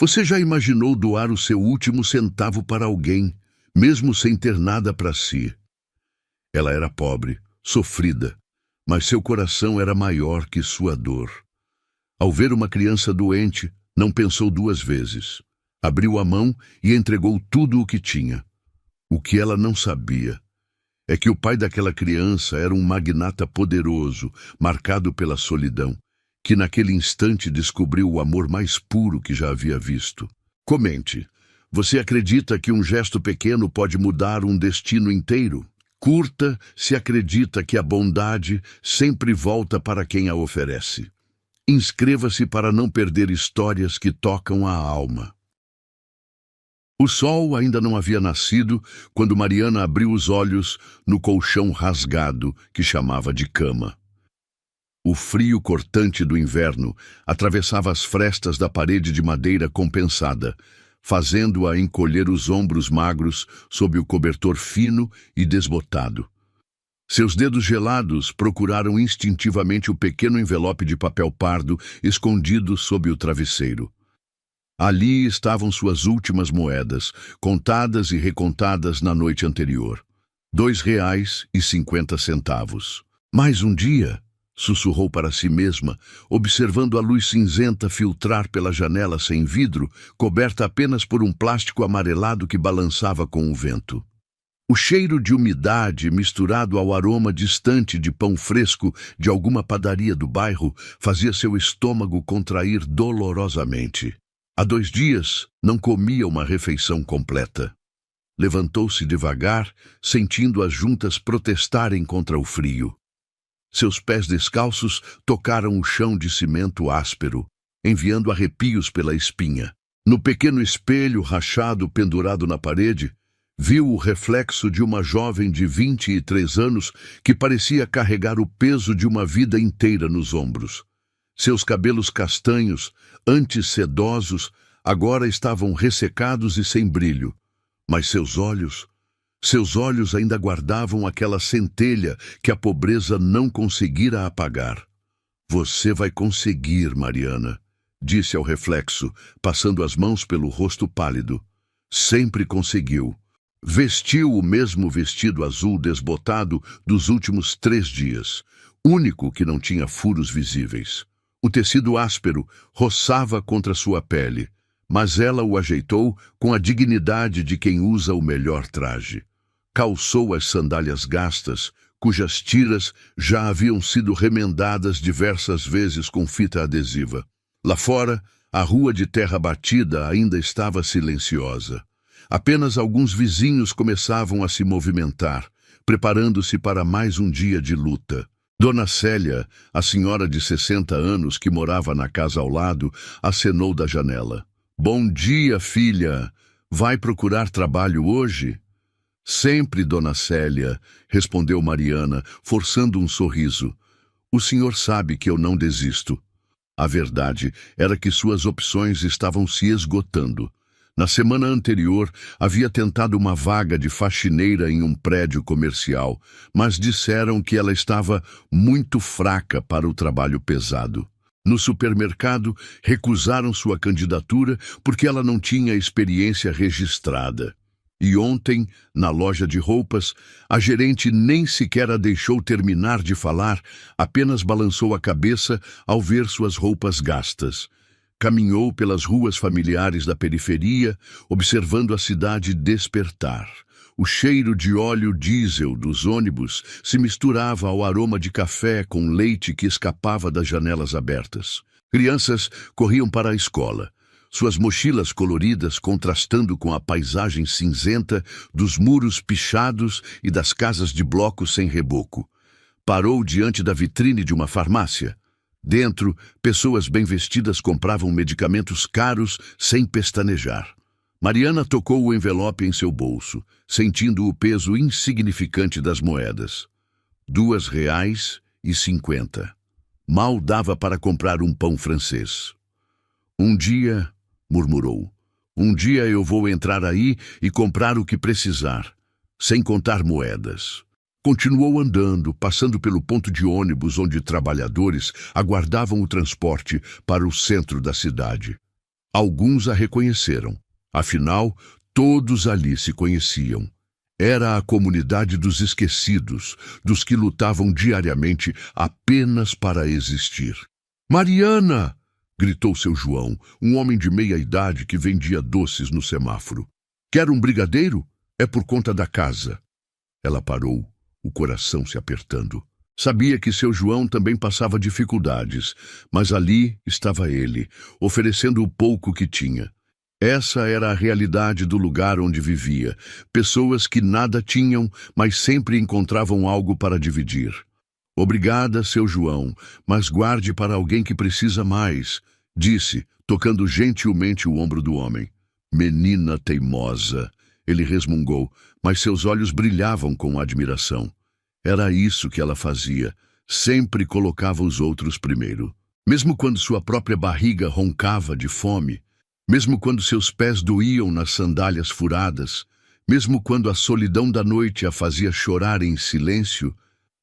Você já imaginou doar o seu último centavo para alguém, mesmo sem ter nada para si? Ela era pobre, sofrida, mas seu coração era maior que sua dor. Ao ver uma criança doente, não pensou duas vezes. Abriu a mão e entregou tudo o que tinha. O que ela não sabia é que o pai daquela criança era um magnata poderoso, marcado pela solidão, que naquele instante descobriu o amor mais puro que já havia visto. Comente. Você acredita que um gesto pequeno pode mudar um destino inteiro? Curta se acredita que a bondade sempre volta para quem a oferece. Inscreva-se para não perder histórias que tocam a alma. O sol ainda não havia nascido quando Mariana abriu os olhos no colchão rasgado que chamava de cama. O frio cortante do inverno atravessava as frestas da parede de madeira compensada, fazendo-a encolher os ombros magros sob o cobertor fino e desbotado. Seus dedos gelados procuraram instintivamente o pequeno envelope de papel pardo escondido sob o travesseiro. Ali estavam suas últimas moedas, contadas e recontadas na noite anterior. R$ 2,50. Mais um dia, sussurrou para si mesma, observando a luz cinzenta filtrar pela janela sem vidro, coberta apenas por um plástico amarelado que balançava com o vento. O cheiro de umidade misturado ao aroma distante de pão fresco de alguma padaria do bairro fazia seu estômago contrair dolorosamente. Há 2 dias não comia uma refeição completa. Levantou-se devagar, sentindo as juntas protestarem contra o frio. Seus pés descalços tocaram o chão de cimento áspero, enviando arrepios pela espinha. No pequeno espelho rachado pendurado na parede, viu o reflexo de uma jovem de 23 anos que parecia carregar o peso de uma vida inteira nos ombros. Seus cabelos castanhos, antes sedosos, agora estavam ressecados e sem brilho, mas seus olhos ainda guardavam aquela centelha que a pobreza não conseguira apagar. Você vai conseguir, Mariana, disse ao reflexo, passando as mãos pelo rosto pálido. Sempre conseguiu. Vestiu o mesmo vestido azul desbotado dos últimos 3 dias, único que não tinha furos visíveis. O tecido áspero roçava contra sua pele, mas ela o ajeitou com a dignidade de quem usa o melhor traje. Calçou as sandálias gastas, cujas tiras já haviam sido remendadas diversas vezes com fita adesiva. Lá fora, a rua de terra batida ainda estava silenciosa. Apenas alguns vizinhos começavam a se movimentar, preparando-se para mais um dia de luta. Dona Célia, a senhora de 60 anos que morava na casa ao lado, acenou da janela. Bom dia, filha. Vai procurar trabalho hoje? Sempre, Dona Célia, respondeu Mariana, forçando um sorriso. O senhor sabe que eu não desisto. A verdade era que suas opções estavam se esgotando. Na semana anterior, havia tentado uma vaga de faxineira em um prédio comercial, mas disseram que ela estava muito fraca para o trabalho pesado. No supermercado, recusaram sua candidatura porque ela não tinha experiência registrada. E ontem, na loja de roupas, a gerente nem sequer a deixou terminar de falar, apenas balançou a cabeça ao ver suas roupas gastas. Caminhou pelas ruas familiares da periferia, observando a cidade despertar. O cheiro de óleo diesel dos ônibus se misturava ao aroma de café com leite que escapava das janelas abertas. Crianças corriam para a escola, suas mochilas coloridas contrastando com a paisagem cinzenta dos muros pichados e das casas de bloco sem reboco. Parou diante da vitrine de uma farmácia. Dentro, pessoas bem vestidas compravam medicamentos caros sem pestanejar. Mariana tocou o envelope em seu bolso, sentindo o peso insignificante das moedas. R$ 2,50. Mal dava para comprar um pão francês. Um dia, murmurou, um dia eu vou entrar aí e comprar o que precisar, sem contar moedas. Continuou andando, passando pelo ponto de ônibus onde trabalhadores aguardavam o transporte para o centro da cidade. Alguns a reconheceram. Afinal, todos ali se conheciam. Era a comunidade dos esquecidos, dos que lutavam diariamente apenas para existir. "Mariana!" gritou seu João, um homem de meia-idade que vendia doces no semáforo. "Quer um brigadeiro? É por conta da casa." Ela parou, o coração se apertando. Sabia que seu João também passava dificuldades, mas ali estava ele, oferecendo o pouco que tinha. Essa era a realidade do lugar onde vivia. Pessoas que nada tinham, mas sempre encontravam algo para dividir. "Obrigada, seu João, mas guarde para alguém que precisa mais", disse, tocando gentilmente o ombro do homem. "Menina teimosa", ele resmungou, mas seus olhos brilhavam com admiração. Era isso que ela fazia, sempre colocava os outros primeiro. Mesmo quando sua própria barriga roncava de fome, mesmo quando seus pés doíam nas sandálias furadas, mesmo quando a solidão da noite a fazia chorar em silêncio,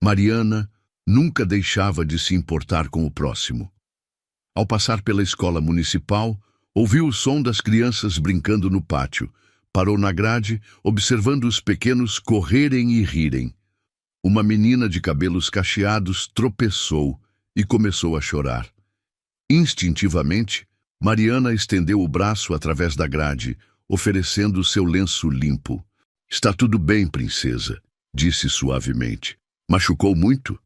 Mariana nunca deixava de se importar com o próximo. Ao passar pela escola municipal, ouviu o som das crianças brincando no pátio. Parou na grade, observando os pequenos correrem e rirem. Uma menina de cabelos cacheados tropeçou e começou a chorar. Instintivamente, Mariana estendeu o braço através da grade, oferecendo seu lenço limpo. "Está tudo bem, princesa", disse suavemente. "Machucou muito?"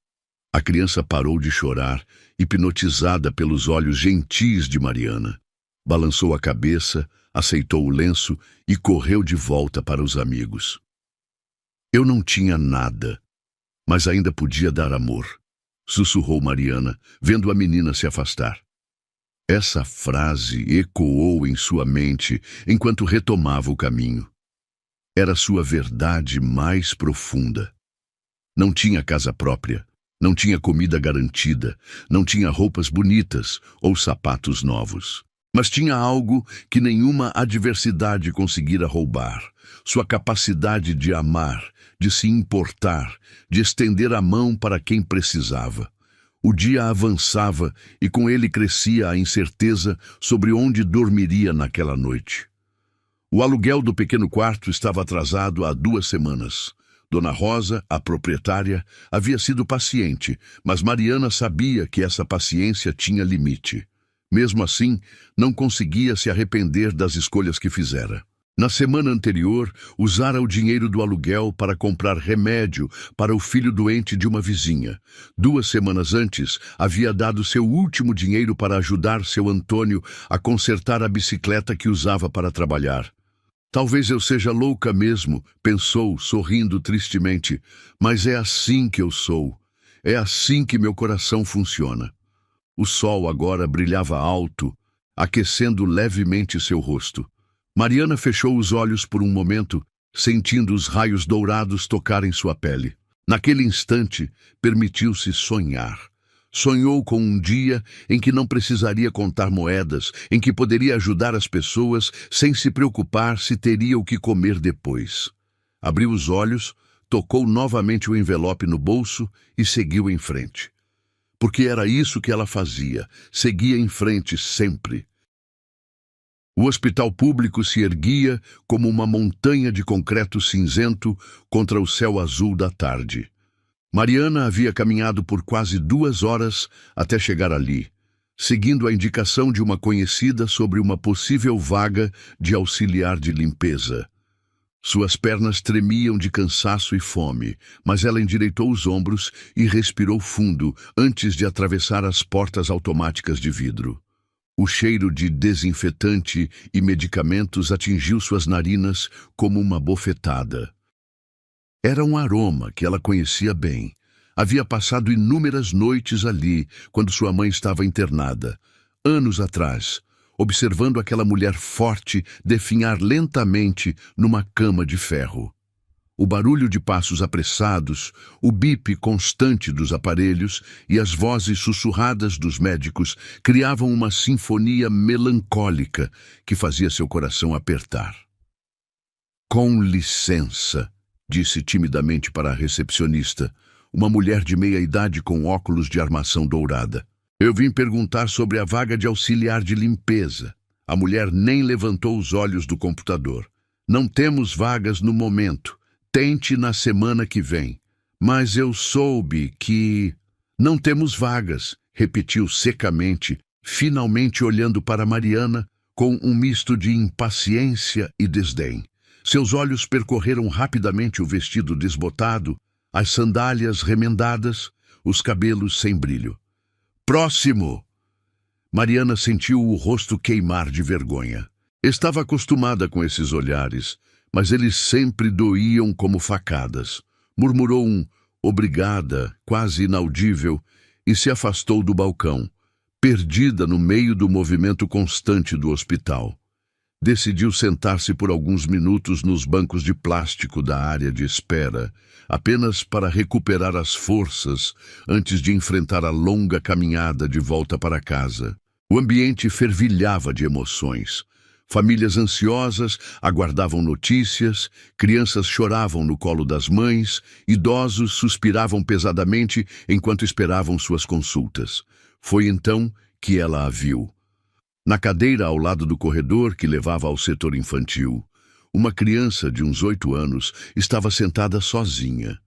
A criança parou de chorar, hipnotizada pelos olhos gentis de Mariana. Balançou a cabeça, aceitou o lenço e correu de volta para os amigos. "Eu não tinha nada, mas ainda podia dar amor", sussurrou Mariana, vendo a menina se afastar. Essa frase ecoou em sua mente enquanto retomava o caminho. Era sua verdade mais profunda. Não tinha casa própria, não tinha comida garantida, não tinha roupas bonitas ou sapatos novos. Mas tinha algo que nenhuma adversidade conseguira roubar: sua capacidade de amar, de se importar, de estender a mão para quem precisava. O dia avançava e com ele crescia a incerteza sobre onde dormiria naquela noite. O aluguel do pequeno quarto estava atrasado há 2 semanas. Dona Rosa, a proprietária, havia sido paciente, mas Mariana sabia que essa paciência tinha limite. Mesmo assim, não conseguia se arrepender das escolhas que fizera. Na semana anterior, usara o dinheiro do aluguel para comprar remédio para o filho doente de uma vizinha. 2 semanas antes, havia dado seu último dinheiro para ajudar seu Antônio a consertar a bicicleta que usava para trabalhar. "Talvez eu seja louca mesmo", pensou, sorrindo tristemente, "mas é assim que eu sou. É assim que meu coração funciona." O sol agora brilhava alto, aquecendo levemente seu rosto. Mariana fechou os olhos por um momento, sentindo os raios dourados tocarem sua pele. Naquele instante, permitiu-se sonhar. Sonhou com um dia em que não precisaria contar moedas, em que poderia ajudar as pessoas sem se preocupar se teria o que comer depois. Abriu os olhos, tocou novamente o envelope no bolso e seguiu em frente. Porque era isso que ela fazia, seguia em frente sempre. O hospital público se erguia como uma montanha de concreto cinzento contra o céu azul da tarde. Mariana havia caminhado por quase 2 horas até chegar ali, seguindo a indicação de uma conhecida sobre uma possível vaga de auxiliar de limpeza. Suas pernas tremiam de cansaço e fome, mas ela endireitou os ombros e respirou fundo antes de atravessar as portas automáticas de vidro. O cheiro de desinfetante e medicamentos atingiu suas narinas como uma bofetada. Era um aroma que ela conhecia bem. Havia passado inúmeras noites ali, quando sua mãe estava internada. Anos atrás, observando aquela mulher forte definhar lentamente numa cama de ferro. O barulho de passos apressados, o bip constante dos aparelhos e as vozes sussurradas dos médicos criavam uma sinfonia melancólica que fazia seu coração apertar. "Com licença", disse timidamente para a recepcionista, uma mulher de meia-idade com óculos de armação dourada. "Eu vim perguntar sobre a vaga de auxiliar de limpeza." A mulher nem levantou os olhos do computador. Não temos vagas no momento. Tente na semana que vem. Mas eu soube que... Não temos vagas, repetiu secamente, finalmente olhando para Mariana com um misto de impaciência e desdém. Seus olhos percorreram rapidamente o vestido desbotado, as sandálias remendadas, os cabelos sem brilho. Próximo! Mariana sentiu o rosto queimar de vergonha. Estava acostumada com esses olhares, mas eles sempre doíam como facadas. Murmurou um obrigada, quase inaudível, e se afastou do balcão, perdida no meio do movimento constante do hospital. Decidiu sentar-se por alguns minutos nos bancos de plástico da área de espera, apenas para recuperar as forças antes de enfrentar a longa caminhada de volta para casa. O ambiente fervilhava de emoções. Famílias ansiosas aguardavam notícias, crianças choravam no colo das mães, idosos suspiravam pesadamente enquanto esperavam suas consultas. Foi então que ela a viu. Na cadeira ao lado do corredor que levava ao setor infantil, uma criança de uns 8 anos estava sentada sozinha.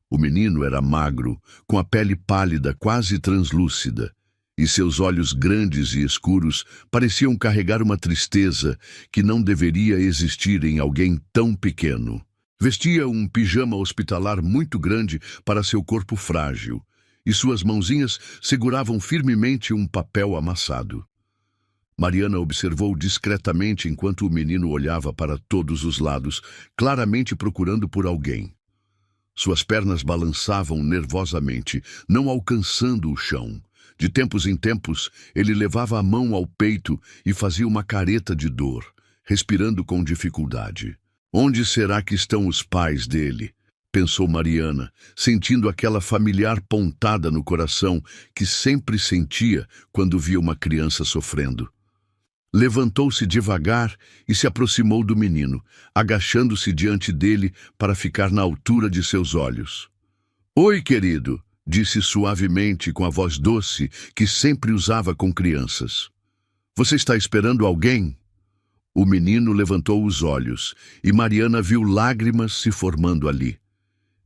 O menino era magro, com a pele pálida quase translúcida, e seus olhos grandes e escuros pareciam carregar uma tristeza que não deveria existir em alguém tão pequeno. Vestia um pijama hospitalar muito grande para seu corpo frágil, e suas mãozinhas seguravam firmemente um papel amassado. Mariana observou discretamente enquanto o menino olhava para todos os lados, claramente procurando por alguém. Suas pernas balançavam nervosamente, não alcançando o chão. De tempos em tempos, ele levava a mão ao peito e fazia uma careta de dor, respirando com dificuldade. Onde será que estão os pais dele? Pensou Mariana, sentindo aquela familiar pontada no coração que sempre sentia quando via uma criança sofrendo. Levantou-se devagar e se aproximou do menino, agachando-se diante dele para ficar na altura de seus olhos. "Oi, querido", disse suavemente com a voz doce que sempre usava com crianças. "Você está esperando alguém?" O menino levantou os olhos e Mariana viu lágrimas se formando ali.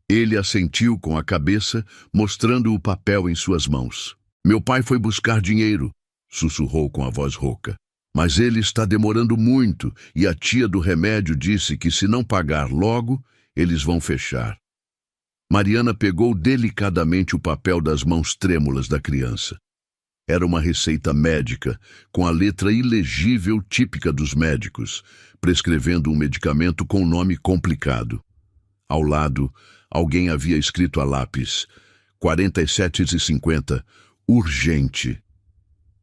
Ele assentiu com a cabeça, mostrando o papel em suas mãos. "Meu pai foi buscar dinheiro", sussurrou com a voz rouca. "Mas ele está demorando muito e a tia do remédio disse que se não pagar logo, eles vão fechar." Mariana pegou delicadamente o papel das mãos trêmulas da criança. Era uma receita médica, com a letra ilegível típica dos médicos, prescrevendo um medicamento com nome complicado. Ao lado, alguém havia escrito a lápis: 47,50, urgente.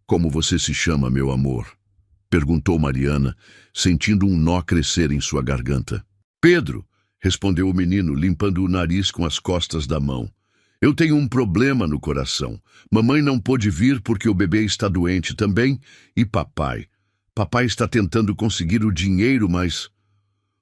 "Como você se chama, meu amor?" perguntou Mariana, sentindo um nó crescer em sua garganta. "Pedro", respondeu o menino, limpando o nariz com as costas da mão. "Eu tenho um problema no coração. Mamãe não pôde vir porque o bebê está doente também. E papai? Papai está tentando conseguir o dinheiro, mas..."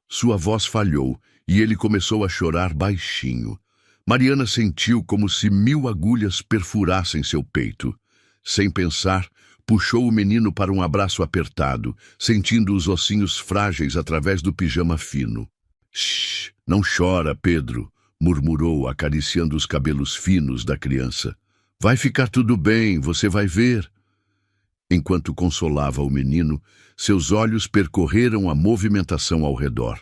Sua voz falhou e ele começou a chorar baixinho. Mariana sentiu como se 1000 agulhas perfurassem seu peito. Sem pensar, puxou o menino para um abraço apertado, sentindo os ossinhos frágeis através do pijama fino. "Shh, não chora, Pedro", murmurou, acariciando os cabelos finos da criança. "Vai ficar tudo bem, você vai ver." Enquanto consolava o menino, seus olhos percorreram a movimentação ao redor.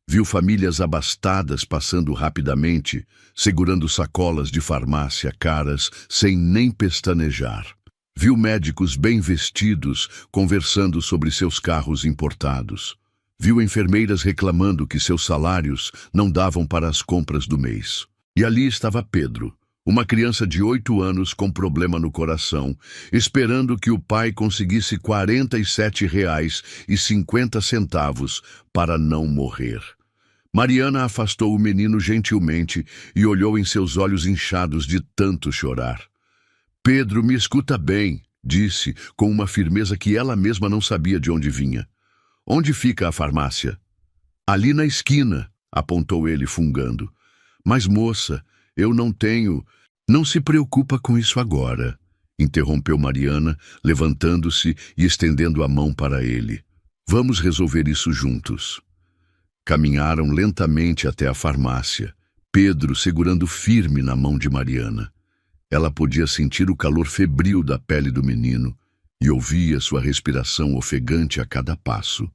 Viu famílias abastadas passando rapidamente, segurando sacolas de farmácia caras, sem nem pestanejar. Viu médicos bem vestidos conversando sobre seus carros importados. Viu enfermeiras reclamando que seus salários não davam para as compras do mês. E ali estava Pedro, uma criança de 8 anos com problema no coração, esperando que o pai conseguisse R$ 47,50 para não morrer. Mariana afastou o menino gentilmente e olhou em seus olhos inchados de tanto chorar. "Pedro, me escuta bem", disse, com uma firmeza que ela mesma não sabia de onde vinha. "Onde fica a farmácia?" "Ali na esquina", apontou ele fungando. "Mas, moça, eu não tenho..." "Não se preocupa com isso agora", interrompeu Mariana, levantando-se e estendendo a mão para ele. Vamos resolver isso juntos. Caminharam lentamente até a farmácia, Pedro segurando firme na mão de Mariana. Ela podia sentir o calor febril da pele do menino e ouvia sua respiração ofegante a cada passo.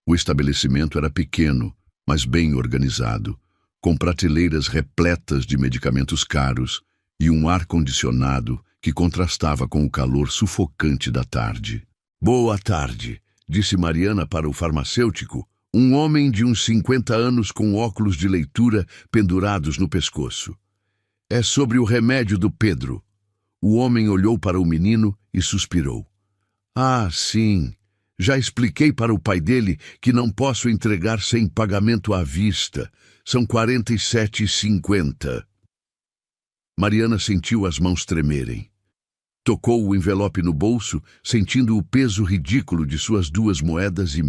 O estabelecimento era pequeno, mas bem organizado, com prateleiras repletas de medicamentos caros e um ar-condicionado que contrastava com o calor sufocante da tarde. Boa tarde, disse Mariana para o farmacêutico, um homem de uns 50 anos com óculos de leitura pendurados no pescoço. É sobre o remédio do Pedro. O homem olhou para o menino e suspirou. Ah, sim. Já expliquei para o pai dele que não posso entregar sem pagamento à vista. São R$ 47,50. Mariana sentiu as mãos tremerem. Tocou o envelope no bolso, sentindo o peso ridículo de suas 2,5 moedas. R$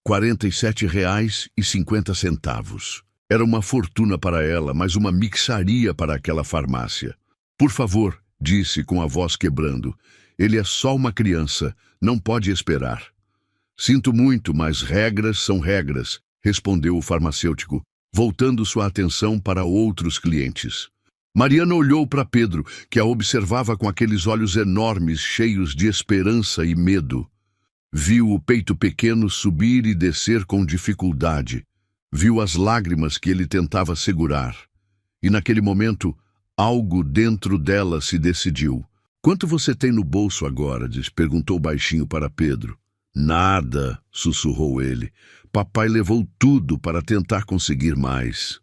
47,50. Era uma fortuna para ela, mas uma mixaria para aquela farmácia. Por favor, disse com a voz quebrando. Ele é só uma criança, não pode esperar. Sinto muito, mas regras são regras, respondeu o farmacêutico, voltando sua atenção para outros clientes. Mariana olhou para Pedro, que a observava com aqueles olhos enormes, cheios de esperança e medo. Viu o peito pequeno subir e descer com dificuldade. Viu as lágrimas que ele tentava segurar. E naquele momento, algo dentro dela se decidiu. Quanto você tem no bolso agora? Perguntou baixinho para Pedro. Nada, sussurrou ele. Papai levou tudo para tentar conseguir mais.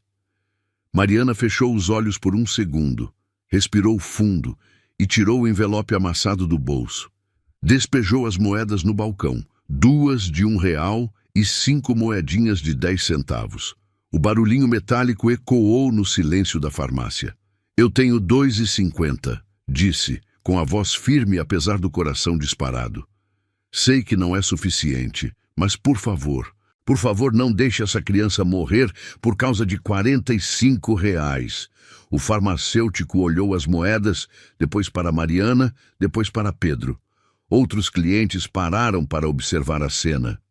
Mariana fechou os olhos por um segundo, respirou fundo e tirou o envelope amassado do bolso. Despejou as moedas no balcão, 2 de R$ 1 e 5 moedinhas de 10 centavos. O barulhinho metálico ecoou no silêncio da farmácia. Eu tenho 2,50, disse, com a voz firme apesar do coração disparado. Sei que não é suficiente, mas por favor não deixe essa criança morrer por causa de R$ 45. O farmacêutico olhou as moedas, depois para Mariana, depois para Pedro. Outros clientes pararam para observar a cena.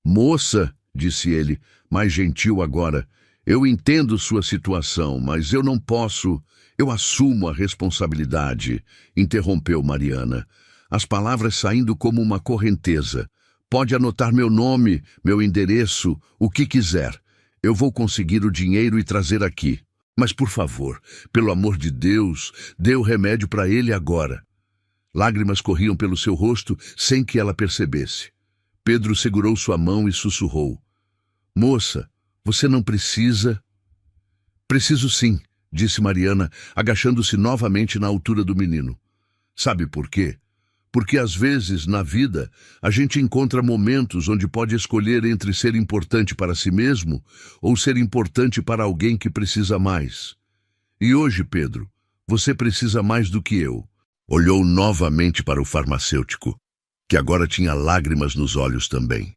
Moça, disse ele, mais gentil agora, eu entendo sua situação, mas eu não posso... Eu assumo a responsabilidade, interrompeu Mariana, as palavras saindo como uma correnteza. Pode anotar meu nome, meu endereço, o que quiser. Eu vou conseguir o dinheiro e trazer aqui. Mas, por favor, pelo amor de Deus, dê o remédio para ele agora. Lágrimas corriam pelo seu rosto sem que ela percebesse. Pedro segurou sua mão e sussurrou. Moça, você não precisa... Preciso sim, disse Mariana, agachando-se novamente na altura do menino. Sabe por quê? Porque às vezes, na vida, a gente encontra momentos onde pode escolher entre ser importante para si mesmo ou ser importante para alguém que precisa mais. E hoje, Pedro, você precisa mais do que eu. Olhou novamente para o farmacêutico, que agora tinha lágrimas nos olhos também.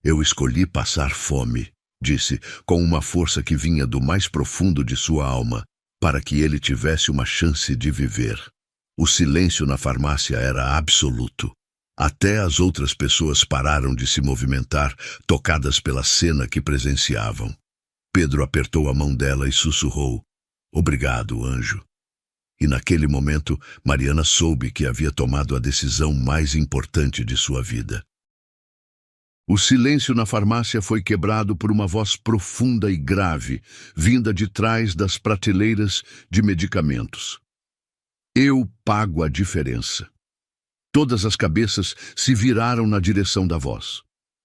Eu escolhi passar fome, disse, com uma força que vinha do mais profundo de sua alma, para que ele tivesse uma chance de viver. O silêncio na farmácia era absoluto. Até as outras pessoas pararam de se movimentar, tocadas pela cena que presenciavam. Pedro apertou a mão dela e sussurrou, "Obrigado, anjo." E naquele momento, Mariana soube que havia tomado a decisão mais importante de sua vida. O silêncio na farmácia foi quebrado por uma voz profunda e grave, vinda de trás das prateleiras de medicamentos. Eu pago a diferença. Todas as cabeças se viraram na direção da voz.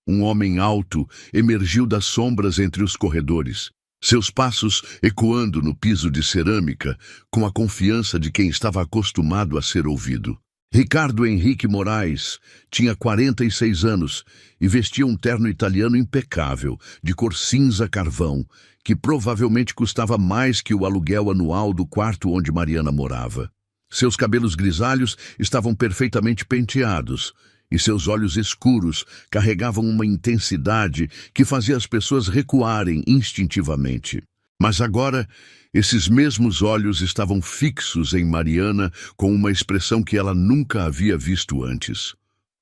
Um homem alto emergiu das sombras entre os corredores, seus passos ecoando no piso de cerâmica com a confiança de quem estava acostumado a ser ouvido. Ricardo Henrique Moraes tinha 46 anos e vestia um terno italiano impecável, de cor cinza carvão, que provavelmente custava mais que o aluguel anual do quarto onde Mariana morava. Seus cabelos grisalhos estavam perfeitamente penteados e seus olhos escuros carregavam uma intensidade que fazia as pessoas recuarem instintivamente. Mas agora, esses mesmos olhos estavam fixos em Mariana com uma expressão que ela nunca havia visto antes.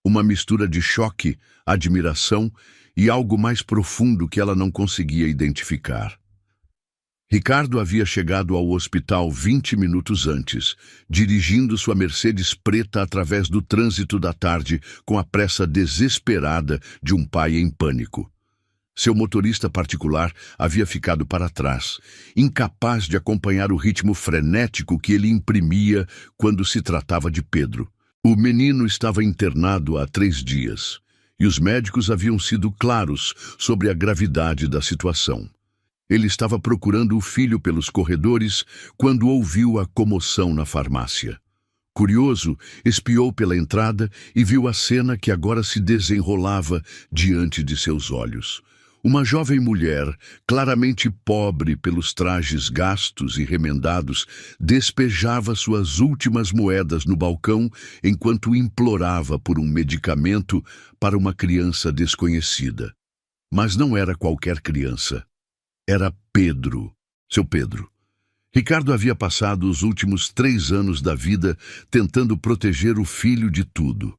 Uma mistura de choque, admiração e algo mais profundo que ela não conseguia identificar. Ricardo havia chegado ao hospital 20 minutos antes, dirigindo sua Mercedes preta através do trânsito da tarde com a pressa desesperada de um pai em pânico. Seu motorista particular havia ficado para trás, incapaz de acompanhar o ritmo frenético que ele imprimia quando se tratava de Pedro. O menino estava internado há 3 dias, e os médicos haviam sido claros sobre a gravidade da situação. Ele estava procurando o filho pelos corredores quando ouviu a comoção na farmácia. Curioso, espiou pela entrada e viu a cena que agora se desenrolava diante de seus olhos. Uma jovem mulher, claramente pobre pelos trajes gastos e remendados, despejava suas últimas moedas no balcão enquanto implorava por um medicamento para uma criança desconhecida. Mas não era qualquer criança. Era Pedro, seu Pedro. Ricardo havia passado os últimos 3 anos da vida tentando proteger o filho de tudo.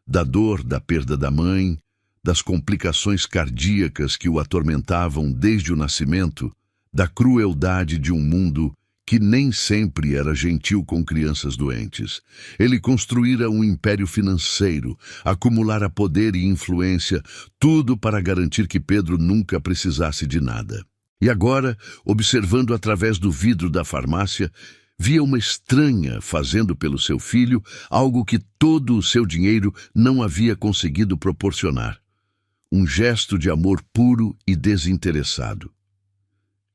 Da dor da perda da mãe, das complicações cardíacas que o atormentavam desde o nascimento, da crueldade de um mundo que nem sempre era gentil com crianças doentes. Ele construíra um império financeiro, acumulara poder e influência, tudo para garantir que Pedro nunca precisasse de nada. E agora, observando através do vidro da farmácia, via uma estranha fazendo pelo seu filho algo que todo o seu dinheiro não havia conseguido proporcionar. Um gesto de amor puro e desinteressado.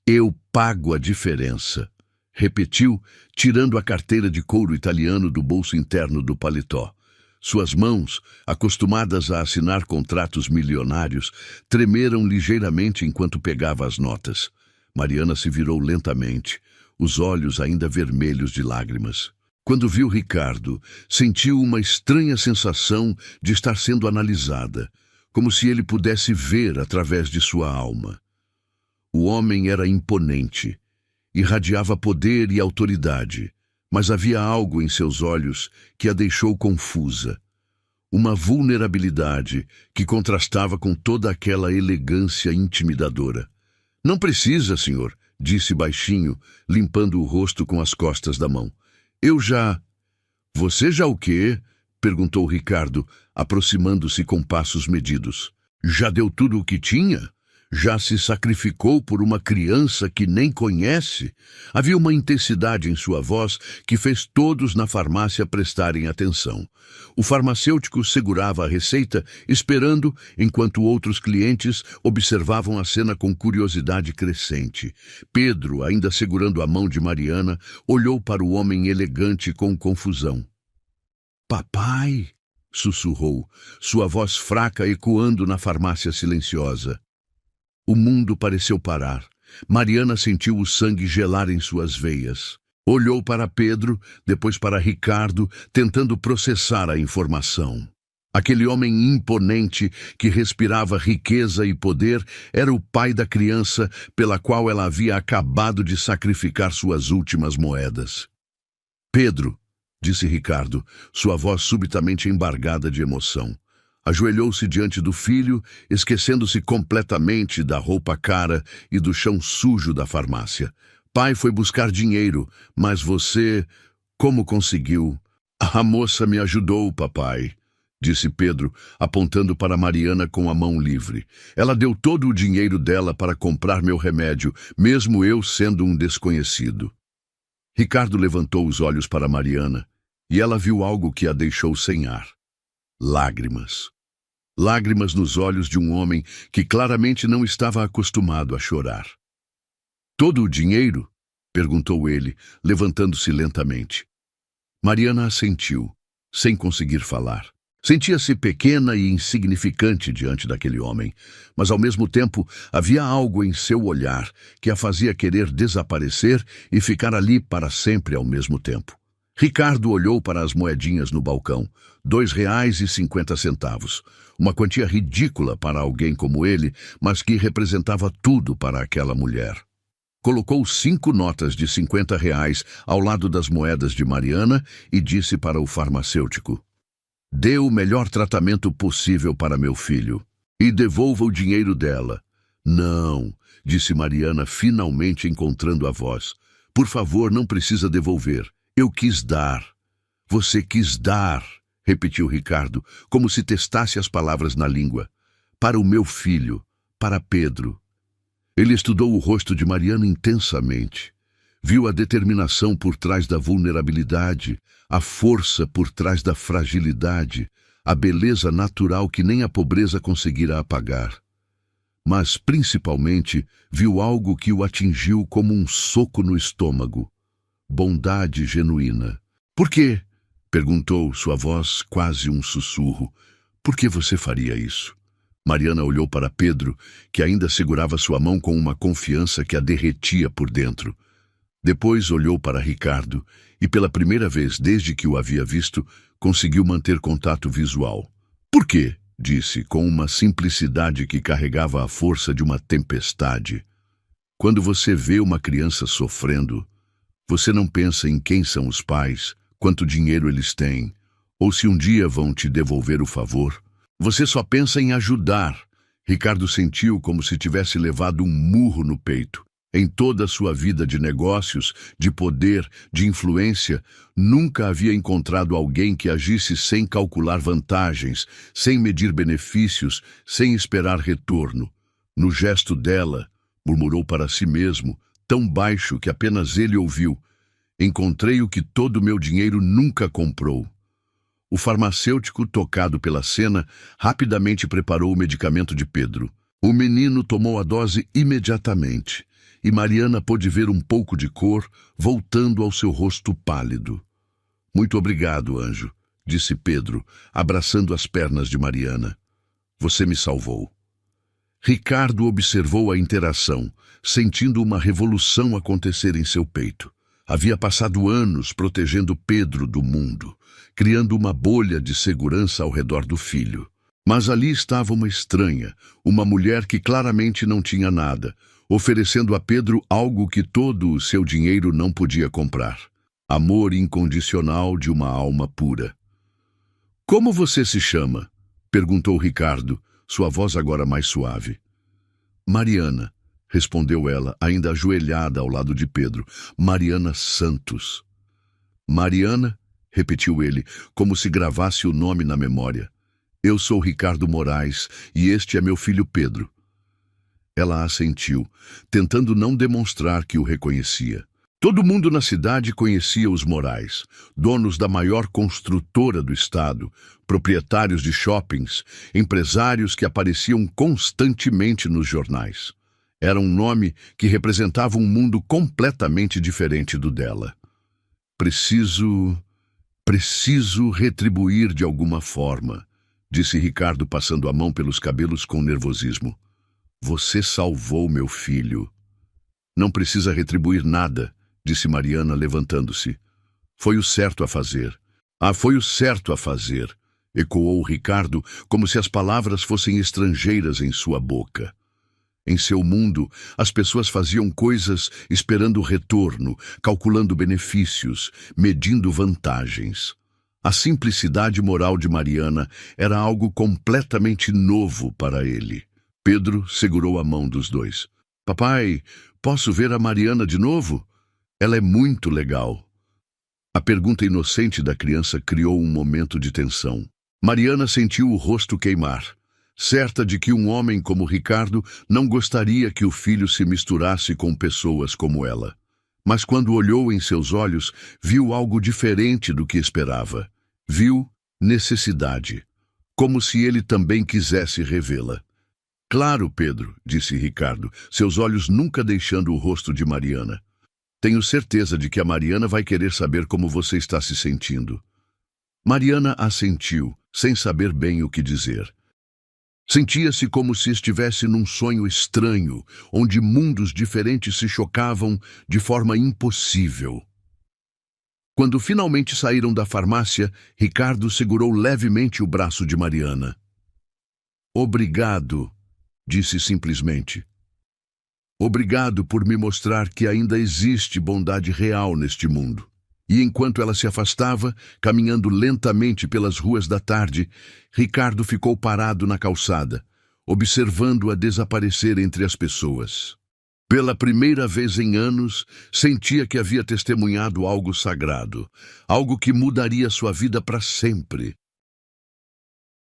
"Eu pago a diferença", repetiu, tirando a carteira de couro italiano do bolso interno do paletó. Suas mãos, acostumadas a assinar contratos milionários, tremeram ligeiramente enquanto pegava as notas. Mariana se virou lentamente, os olhos ainda vermelhos de lágrimas. Quando viu Ricardo, sentiu uma estranha sensação de estar sendo analisada, como se ele pudesse ver através de sua alma. O homem era imponente, irradiava poder e autoridade, mas havia algo em seus olhos que a deixou confusa. Uma vulnerabilidade que contrastava com toda aquela elegância intimidadora. "Não precisa, senhor", disse baixinho, limpando o rosto com as costas da mão. "Eu já..." "Você já o quê?" perguntou Ricardo, aproximando-se com passos medidos. "Já deu tudo o que tinha? Já se sacrificou por uma criança que nem conhece?" Havia uma intensidade em sua voz que fez todos na farmácia prestarem atenção. O farmacêutico segurava a receita, esperando, enquanto outros clientes observavam a cena com curiosidade crescente. Pedro, ainda segurando a mão de Mariana, olhou para o homem elegante com confusão. "Papai", sussurrou, sua voz fraca ecoando na farmácia silenciosa. O mundo pareceu parar. Mariana sentiu o sangue gelar em suas veias. Olhou para Pedro, depois para Ricardo, tentando processar a informação. Aquele homem imponente que respirava riqueza e poder era o pai da criança pela qual ela havia acabado de sacrificar suas últimas moedas. "Pedro", disse Ricardo, sua voz subitamente embargada de emoção. Ajoelhou-se diante do filho, esquecendo-se completamente da roupa cara e do chão sujo da farmácia. "Pai foi buscar dinheiro, mas você... como conseguiu?" "A moça me ajudou, papai", disse Pedro, apontando para Mariana com a mão livre. "Ela deu todo o dinheiro dela para comprar meu remédio, mesmo eu sendo um desconhecido." Ricardo levantou os olhos para Mariana, e ela viu algo que a deixou sem ar. Lágrimas. Lágrimas nos olhos de um homem que claramente não estava acostumado a chorar. "Todo o dinheiro?" perguntou ele, levantando-se lentamente. Mariana assentiu, sem conseguir falar. Sentia-se pequena e insignificante diante daquele homem, mas ao mesmo tempo havia algo em seu olhar que a fazia querer desaparecer e ficar ali para sempre ao mesmo tempo. Ricardo olhou para as moedinhas no balcão, R$ 2,50, uma quantia ridícula para alguém como ele, mas que representava tudo para aquela mulher. colocou 5 notas de R$ 50 ao lado das moedas de Mariana e disse para o farmacêutico: "Dê o melhor tratamento possível para meu filho e devolva o dinheiro dela." "Não", disse Mariana, finalmente encontrando a voz. "Por favor, não precisa devolver. Eu quis dar." "Você quis dar", repetiu Ricardo, como se testasse as palavras na língua. "Para o meu filho, para Pedro." Ele estudou o rosto de Mariana intensamente. Viu a determinação por trás da vulnerabilidade, a força por trás da fragilidade, a beleza natural que nem a pobreza conseguira apagar. Mas, principalmente, viu algo que o atingiu como um soco no estômago: bondade genuína. "Por quê?", perguntou, sua voz quase um sussurro. "Por que você faria isso?" Mariana olhou para Pedro, que ainda segurava sua mão com uma confiança que a derretia por dentro. Depois olhou para Ricardo e, pela primeira vez desde que o havia visto, conseguiu manter contato visual. "Por quê?", disse, com uma simplicidade que carregava a força de uma tempestade. "Quando você vê uma criança sofrendo, você não pensa em quem são os pais, quanto dinheiro eles têm, ou se um dia vão te devolver o favor. Você só pensa em ajudar." Ricardo sentiu como se tivesse levado um murro no peito. Em toda a sua vida de negócios, de poder, de influência, nunca havia encontrado alguém que agisse sem calcular vantagens, sem medir benefícios, sem esperar retorno. No gesto dela, murmurou para si mesmo, tão baixo que apenas ele ouviu: "Encontrei o que todo meu dinheiro nunca comprou." O farmacêutico, tocado pela cena, rapidamente preparou o medicamento de Pedro. O menino tomou a dose imediatamente, e Mariana pôde ver um pouco de cor voltando ao seu rosto pálido. "Muito obrigado, anjo", disse Pedro, abraçando as pernas de Mariana. "Você me salvou." Ricardo observou a interação, sentindo uma revolução acontecer em seu peito. Havia passado anos protegendo Pedro do mundo, criando uma bolha de segurança ao redor do filho. Mas ali estava uma estranha, uma mulher que claramente não tinha nada, oferecendo a Pedro algo que todo o seu dinheiro não podia comprar: amor incondicional de uma alma pura. "Como você se chama?", perguntou Ricardo, sua voz agora mais suave. "Mariana", respondeu ela, ainda ajoelhada ao lado de Pedro. "Mariana Santos." "Mariana?", repetiu ele, como se gravasse o nome na memória. "Eu sou Ricardo Moraes e este é meu filho Pedro." Ela assentiu, tentando não demonstrar que o reconhecia. Todo mundo na cidade conhecia os Moraes, donos da maior construtora do estado, proprietários de shoppings, empresários que apareciam constantemente nos jornais. Era um nome que representava um mundo completamente diferente do dela. Preciso retribuir de alguma forma", disse Ricardo, passando a mão pelos cabelos com nervosismo. "Você salvou meu filho." "Não precisa retribuir nada", disse Mariana, levantando-se. "Foi o certo a fazer." "Ah, foi o certo a fazer", ecoou Ricardo, como se as palavras fossem estrangeiras em sua boca. Em seu mundo, as pessoas faziam coisas esperando retorno, calculando benefícios, medindo vantagens. A simplicidade moral de Mariana era algo completamente novo para ele. Pedro segurou a mão dos dois. "Papai, posso ver a Mariana de novo? Ela é muito legal." A pergunta inocente da criança criou um momento de tensão. Mariana sentiu o rosto queimar, certa de que um homem como Ricardo não gostaria que o filho se misturasse com pessoas como ela. Mas quando olhou em seus olhos, viu algo diferente do que esperava. Viu necessidade, como se ele também quisesse revê-la. "Claro, Pedro", disse Ricardo, seus olhos nunca deixando o rosto de Mariana. "Tenho certeza de que a Mariana vai querer saber como você está se sentindo." Mariana assentiu, sem saber bem o que dizer. Sentia-se como se estivesse num sonho estranho, onde mundos diferentes se chocavam de forma impossível. Quando finalmente saíram da farmácia, Ricardo segurou levemente o braço de Mariana. "Obrigado", disse simplesmente. Obrigado por me mostrar que ainda existe bondade real neste mundo. E enquanto ela se afastava, caminhando lentamente pelas ruas da tarde, Ricardo ficou parado na calçada, observando-a desaparecer entre as pessoas. Pela primeira vez em anos, sentia que havia testemunhado algo sagrado, algo que mudaria sua vida para sempre.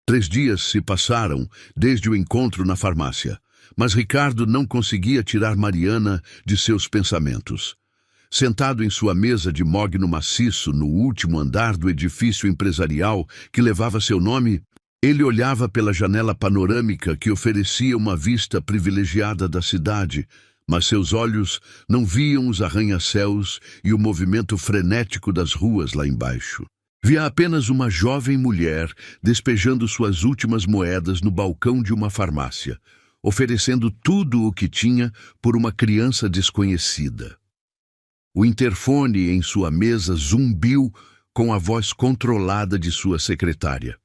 3 dias se passaram desde o encontro na farmácia, mas Ricardo não conseguia tirar Mariana de seus pensamentos. Sentado em sua mesa de mogno maciço no último andar do edifício empresarial que levava seu nome, ele olhava pela janela panorâmica que oferecia uma vista privilegiada da cidade, mas seus olhos não viam os arranha-céus e o movimento frenético das ruas lá embaixo. Via apenas uma jovem mulher despejando suas últimas moedas no balcão de uma farmácia, oferecendo tudo o que tinha por uma criança desconhecida. O interfone em sua mesa zumbiu com a voz controlada de sua secretária.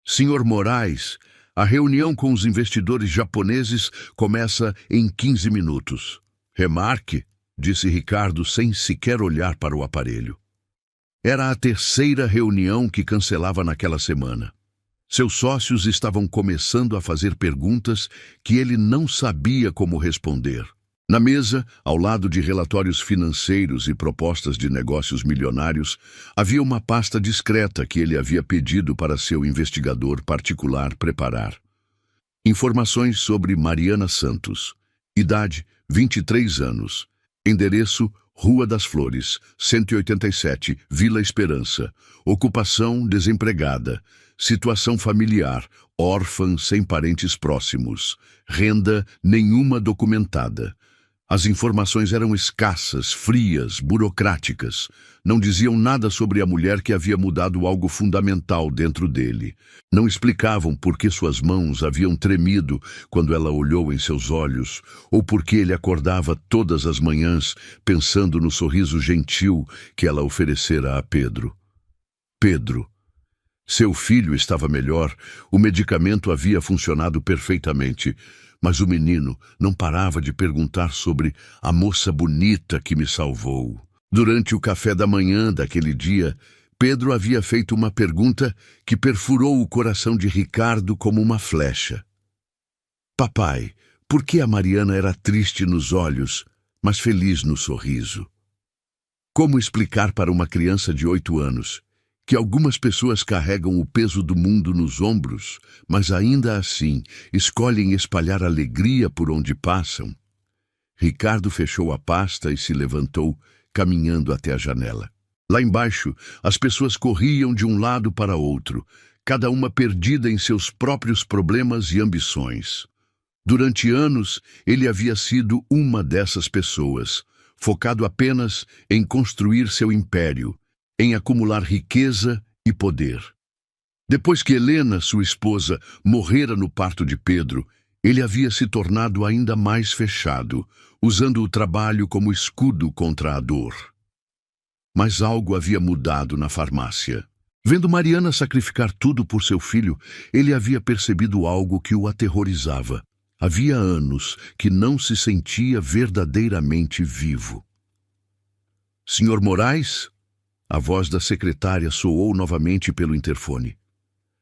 Senhor Moraes, a reunião com os investidores japoneses começa em 15 minutos. Remarque, disse Ricardo sem sequer olhar para o aparelho. Era a 3ª reunião que cancelava naquela semana. Seus sócios estavam começando a fazer perguntas que ele não sabia como responder. Na mesa, ao lado de relatórios financeiros e propostas de negócios milionários, havia uma pasta discreta que ele havia pedido para seu investigador particular preparar. Informações sobre Mariana Santos. Idade, 23 anos. Endereço, Rua das Flores, 187, Vila Esperança. Ocupação, desempregada. Situação familiar, órfã sem parentes próximos. Renda, nenhuma documentada. As informações eram escassas, frias, burocráticas. Não diziam nada sobre a mulher que havia mudado algo fundamental dentro dele. Não explicavam por que suas mãos haviam tremido quando ela olhou em seus olhos, ou por que ele acordava todas as manhãs pensando no sorriso gentil que ela oferecera a Pedro. Pedro. Seu filho estava melhor, o medicamento havia funcionado perfeitamente, mas o menino não parava de perguntar sobre a moça bonita que me salvou. Durante o café da manhã daquele dia, Pedro havia feito uma pergunta que perfurou o coração de Ricardo como uma flecha. Papai, por que a Mariana era triste nos olhos, mas feliz no sorriso? Como explicar para uma criança de 8 anos que algumas pessoas carregam o peso do mundo nos ombros, mas ainda assim escolhem espalhar alegria por onde passam? Ricardo fechou a pasta e se levantou, caminhando até a janela. Lá embaixo, as pessoas corriam de um lado para outro, cada uma perdida em seus próprios problemas e ambições. Durante anos, ele havia sido uma dessas pessoas, focado apenas em construir seu império, em acumular riqueza e poder. Depois que Helena, sua esposa, morrera no parto de Pedro, ele havia se tornado ainda mais fechado, usando o trabalho como escudo contra a dor. Mas algo havia mudado na farmácia. Vendo Mariana sacrificar tudo por seu filho, ele havia percebido algo que o aterrorizava. Havia anos que não se sentia verdadeiramente vivo. Senhor Moraes? A voz da secretária soou novamente pelo interfone.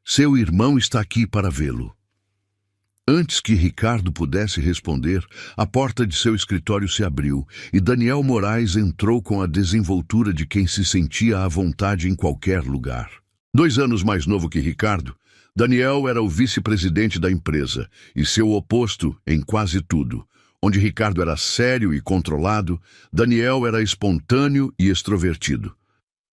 Seu irmão está aqui para vê-lo. Antes que Ricardo pudesse responder, a porta de seu escritório se abriu e Daniel Moraes entrou com a desenvoltura de quem se sentia à vontade em qualquer lugar. 2 anos mais novo que Ricardo, Daniel era o vice-presidente da empresa e seu oposto em quase tudo. Onde Ricardo era sério e controlado, Daniel era espontâneo e extrovertido.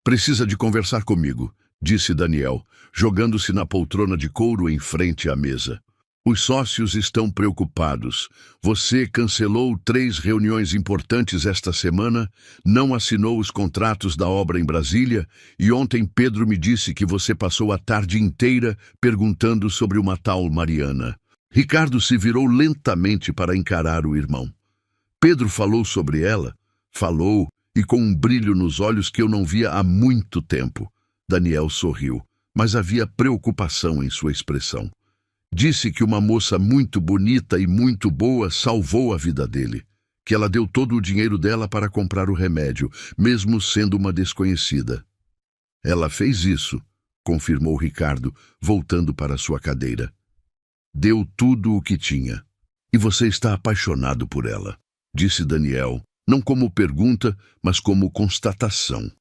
Precisa de conversar comigo, disse Daniel, jogando-se na poltrona de couro em frente à mesa. Os sócios estão preocupados. Você cancelou 3 reuniões importantes esta semana, não assinou os contratos da obra em Brasília e ontem Pedro me disse que você passou a tarde inteira perguntando sobre uma tal Mariana. Ricardo se virou lentamente para encarar o irmão. Pedro falou sobre ela? Falou, e com um brilho nos olhos que eu não via há muito tempo. Daniel sorriu, mas havia preocupação em sua expressão. Disse que uma moça muito bonita e muito boa salvou a vida dele. que ela deu todo o dinheiro dela para comprar o remédio, mesmo sendo uma desconhecida. Ela fez isso, confirmou Ricardo, voltando para sua cadeira. Deu tudo o que tinha. E você está apaixonado por ela, disse Daniel, não como pergunta, mas como constatação.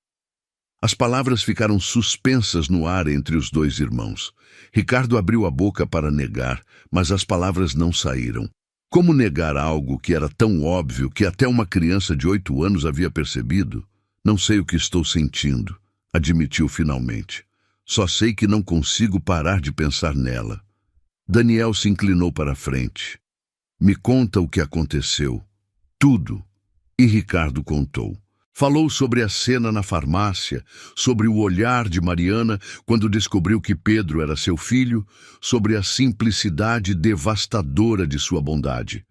As palavras ficaram suspensas no ar entre os dois irmãos. Ricardo abriu a boca para negar, mas as palavras não saíram. Como negar algo que era tão óbvio que até uma criança de 8 anos havia percebido? Não sei o que estou sentindo, admitiu finalmente. Só sei que não consigo parar de pensar nela. Daniel se inclinou para a frente. Me conta o que aconteceu. Tudo. E Ricardo contou. Falou sobre a cena na farmácia, sobre o olhar de Mariana quando descobriu que Pedro era seu filho, sobre a simplicidade devastadora de sua bondade.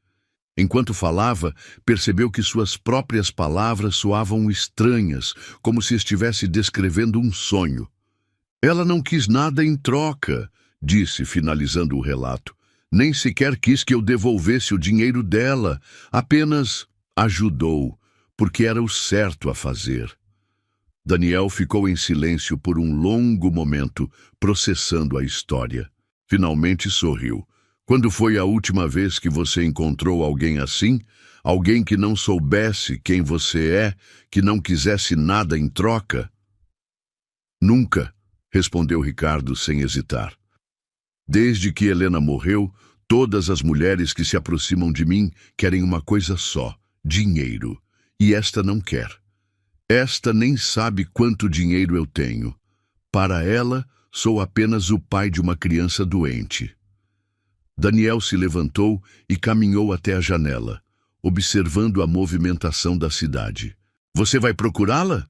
Enquanto falava, percebeu que suas próprias palavras soavam estranhas, como se estivesse descrevendo um sonho. Ela não quis nada em troca, disse, finalizando o relato. Nem sequer quis que eu devolvesse o dinheiro dela, apenas ajudou, porque era o certo a fazer. Daniel ficou em silêncio por um longo momento, processando a história. Finalmente sorriu. Quando foi a última vez que você encontrou alguém assim? Alguém que não soubesse quem você é, que não quisesse nada em troca? Nunca, respondeu Ricardo sem hesitar. Desde que Helena morreu, todas as mulheres que se aproximam de mim querem uma coisa só, dinheiro. E esta não quer. Esta nem sabe quanto dinheiro eu tenho. Para ela, sou apenas o pai de uma criança doente. Daniel se levantou e caminhou até a janela, observando a movimentação da cidade. Você vai procurá-la?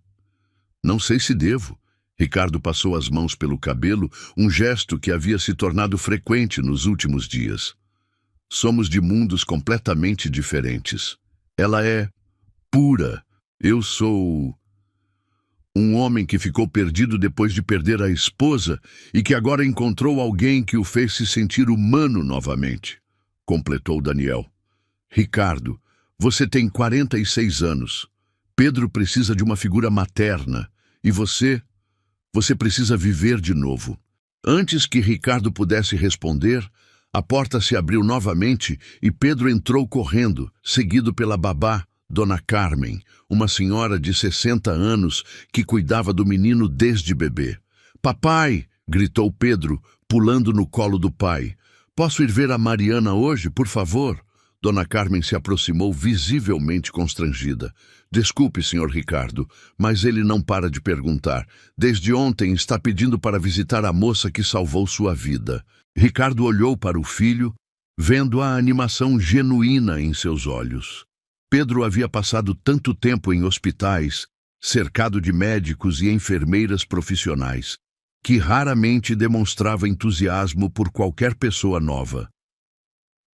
Não sei se devo. Ricardo passou as mãos pelo cabelo, um gesto que havia se tornado frequente nos últimos dias. Somos de mundos completamente diferentes. Ela é pura. Eu sou um homem que ficou perdido depois de perder a esposa e que agora encontrou alguém que o fez se sentir humano novamente, completou Daniel. Ricardo, você tem 46 anos. Pedro precisa de uma figura materna. E você precisa viver de novo. Antes que Ricardo pudesse responder, a porta se abriu novamente e Pedro entrou correndo, seguido pela babá, Dona Carmen, uma senhora de 60 anos que cuidava do menino desde bebê. Papai! Gritou Pedro, pulando no colo do pai. Posso ir ver a Mariana hoje, por favor? Dona Carmen se aproximou visivelmente constrangida. Desculpe, Sr. Ricardo, mas ele não para de perguntar. Desde ontem está pedindo para visitar a moça que salvou sua vida. Ricardo olhou para o filho, vendo a animação genuína em seus olhos. Pedro havia passado tanto tempo em hospitais, cercado de médicos e enfermeiras profissionais, que raramente demonstrava entusiasmo por qualquer pessoa nova.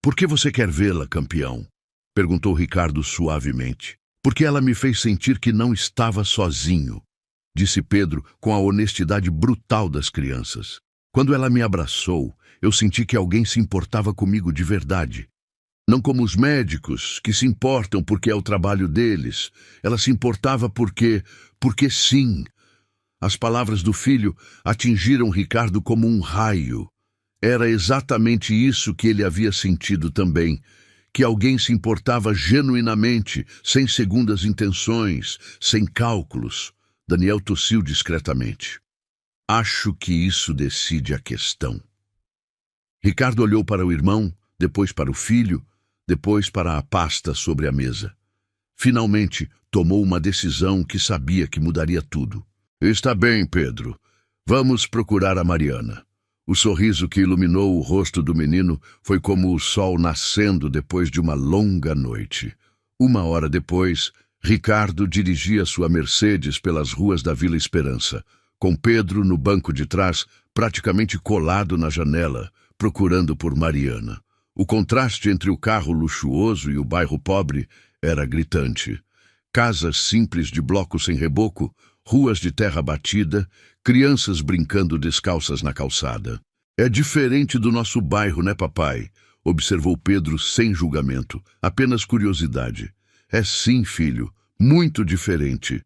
Por que você quer vê-la, campeão? Perguntou Ricardo suavemente. Porque ela me fez sentir que não estava sozinho, disse Pedro com a honestidade brutal das crianças. Quando ela me abraçou, eu senti que alguém se importava comigo de verdade. Não como os médicos, que se importam porque é o trabalho deles. Ela se importava porque sim. As palavras do filho atingiram Ricardo como um raio. Era exatamente isso que ele havia sentido também, que alguém se importava genuinamente, sem segundas intenções, sem cálculos. Daniel tossiu discretamente. Acho que isso decide a questão. Ricardo olhou para o irmão, depois para o filho, depois para a pasta sobre a mesa. Finalmente, tomou uma decisão que sabia que mudaria tudo. Está bem, Pedro. Vamos procurar a Mariana. O sorriso que iluminou o rosto do menino foi como o sol nascendo depois de uma longa noite. 1 hora depois, Ricardo dirigia sua Mercedes pelas ruas da Vila Esperança, com Pedro no banco de trás, praticamente colado na janela, procurando por Mariana. O contraste entre o carro luxuoso e o bairro pobre era gritante. Casas simples de blocos sem reboco, ruas de terra batida, crianças brincando descalças na calçada. É diferente do nosso bairro, né, papai? Observou Pedro sem julgamento, apenas curiosidade. É sim, filho, muito diferente.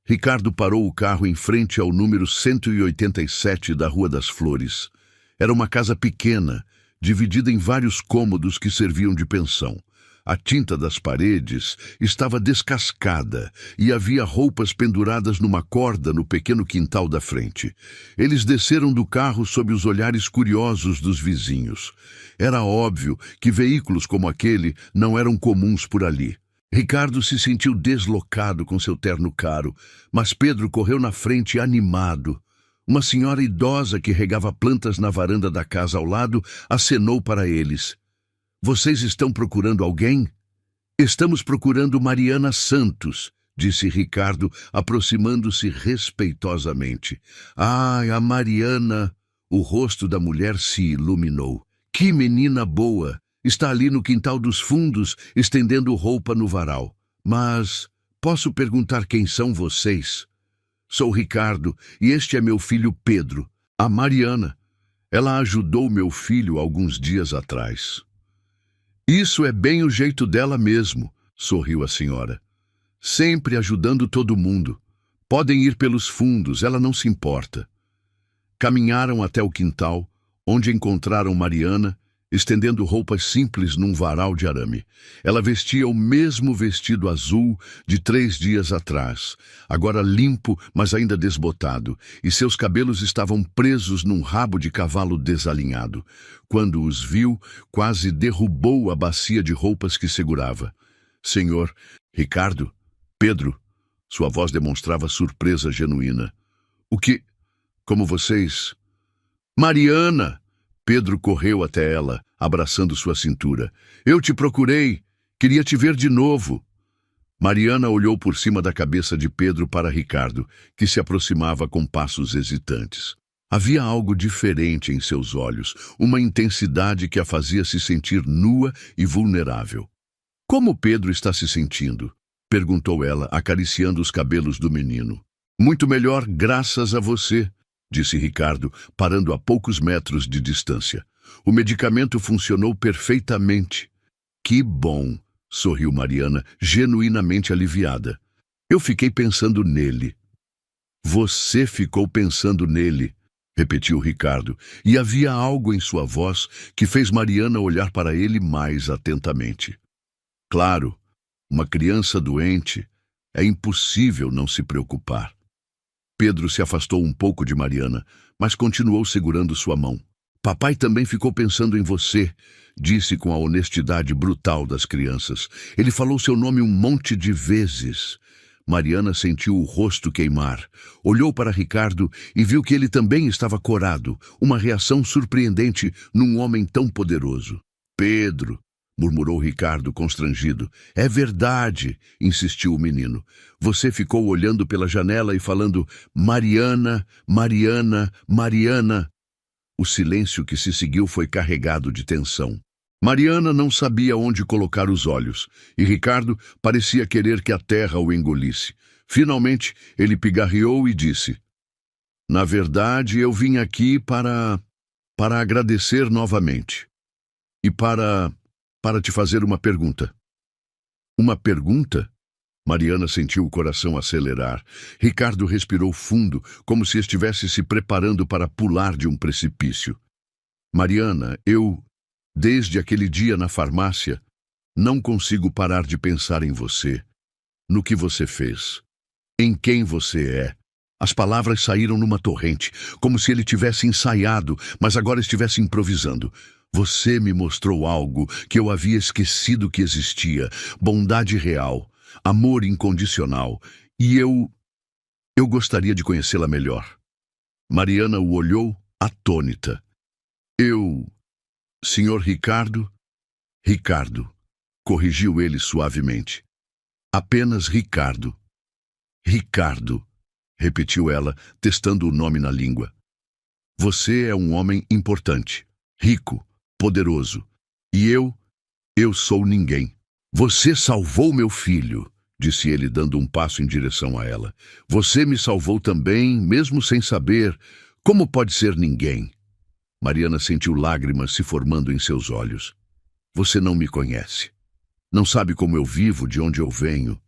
Ricardo parou o carro em frente ao número 187 da Rua das Flores. Era uma casa pequena, dividida em vários cômodos que serviam de pensão. A tinta das paredes estava descascada e havia roupas penduradas numa corda no pequeno quintal da frente. Eles desceram do carro sob os olhares curiosos dos vizinhos. Era óbvio que veículos como aquele não eram comuns por ali. Ricardo se sentiu deslocado com seu terno caro, mas Pedro correu na frente animado. Uma senhora idosa que regava plantas na varanda da casa ao lado acenou para eles. Vocês estão procurando alguém? Estamos procurando Mariana Santos, disse Ricardo, aproximando-se respeitosamente. Ah, a Mariana! O rosto da mulher se iluminou. Que menina boa! Está ali no quintal dos fundos, estendendo roupa no varal. Mas posso perguntar quem são vocês? Sou Ricardo e este é meu filho Pedro. A Mariana. Ela ajudou meu filho alguns dias atrás. Isso é bem o jeito dela mesmo, sorriu a senhora. Sempre ajudando todo mundo. Podem ir pelos fundos, ela não se importa. Caminharam até o quintal, onde encontraram Mariana, estendendo roupas simples num varal de arame. Ela vestia o mesmo vestido azul de 3 dias atrás, agora limpo, mas ainda desbotado, e seus cabelos estavam presos num rabo de cavalo desalinhado. Quando os viu, quase derrubou a bacia de roupas que segurava. Senhor, Ricardo, Pedro, sua voz demonstrava surpresa genuína. O que? Como vocês? Mariana! Pedro correu até ela, abraçando sua cintura. Eu te procurei. Queria te ver de novo. Mariana olhou por cima da cabeça de Pedro para Ricardo, que se aproximava com passos hesitantes. Havia algo diferente em seus olhos, uma intensidade que a fazia se sentir nua e vulnerável. Como Pedro está se sentindo? Perguntou ela, acariciando os cabelos do menino. Muito melhor, graças a você, disse Ricardo, parando a poucos metros de distância. O medicamento funcionou perfeitamente. Que bom, sorriu Mariana, genuinamente aliviada. Eu fiquei pensando nele. Você ficou pensando nele, repetiu Ricardo, e havia algo em sua voz que fez Mariana olhar para ele mais atentamente. Claro, uma criança doente, é impossível não se preocupar. Pedro se afastou um pouco de Mariana, mas continuou segurando sua mão. Papai também ficou pensando em você, disse com a honestidade brutal das crianças. Ele falou seu nome um monte de vezes. Mariana sentiu o rosto queimar. Olhou para Ricardo e viu que ele também estava corado, uma reação surpreendente num homem tão poderoso. Pedro, murmurou Ricardo, constrangido. É verdade, insistiu o menino. Você ficou olhando pela janela e falando Mariana, Mariana, Mariana. O silêncio que se seguiu foi carregado de tensão. Mariana não sabia onde colocar os olhos, e Ricardo parecia querer que a terra o engolisse. Finalmente, ele pigarreou e disse: Na verdade, eu vim aqui para agradecer novamente. E para te fazer uma pergunta. Uma pergunta? Mariana sentiu o coração acelerar. Ricardo respirou fundo, como se estivesse se preparando para pular de um precipício. Mariana, desde aquele dia na farmácia, não consigo parar de pensar em você, no que você fez, em quem você é. As palavras saíram numa torrente, como se ele tivesse ensaiado, mas agora estivesse improvisando. Você me mostrou algo que eu havia esquecido que existia, bondade real, amor incondicional, e eu gostaria de conhecê-la melhor. Mariana o olhou, atônita. Senhor Ricardo? Ricardo, corrigiu ele suavemente. Apenas Ricardo. Ricardo, repetiu ela, testando o nome na língua. Você é um homem importante, rico, poderoso. E eu sou ninguém. Você salvou meu filho, disse ele, dando um passo em direção a ela. Você me salvou também, mesmo sem saber. Como pode ser ninguém? Mariana sentiu lágrimas se formando em seus olhos. Você não me conhece. Não sabe como eu vivo, de onde eu venho.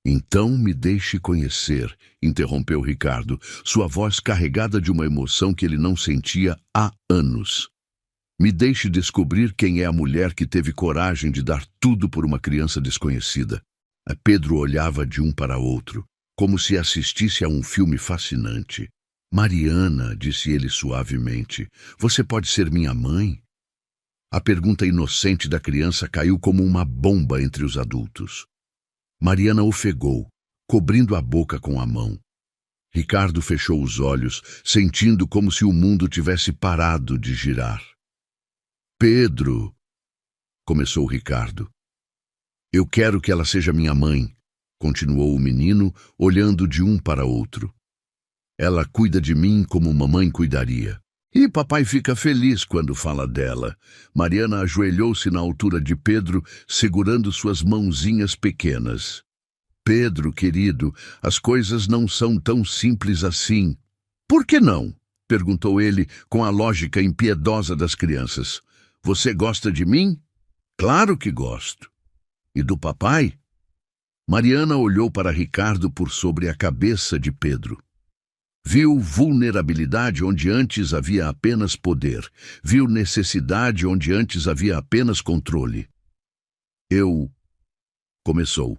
Então me deixe conhecer, interrompeu Ricardo, sua voz carregada de uma emoção que ele não sentia há anos. Me deixe descobrir quem é a mulher que teve coragem de dar tudo por uma criança desconhecida. Pedro olhava de um para outro, como se assistisse a um filme fascinante. Mariana, disse ele suavemente, você pode ser minha mãe? A pergunta inocente da criança caiu como uma bomba entre os adultos. Mariana ofegou, cobrindo a boca com a mão. Ricardo fechou os olhos, sentindo como se o mundo tivesse parado de girar. Pedro, começou Ricardo. Eu quero que ela seja minha mãe, continuou o menino, olhando de um para outro. Ela cuida de mim como mamãe cuidaria. E papai fica feliz quando fala dela. Mariana ajoelhou-se na altura de Pedro, segurando suas mãozinhas pequenas. Pedro, querido, as coisas não são tão simples assim. Por que não? Perguntou ele com a lógica impiedosa das crianças. Você gosta de mim? Claro que gosto. E do papai? Mariana olhou para Ricardo por sobre a cabeça de Pedro. Viu vulnerabilidade onde antes havia apenas poder. Viu necessidade onde antes havia apenas controle. Eu... começou,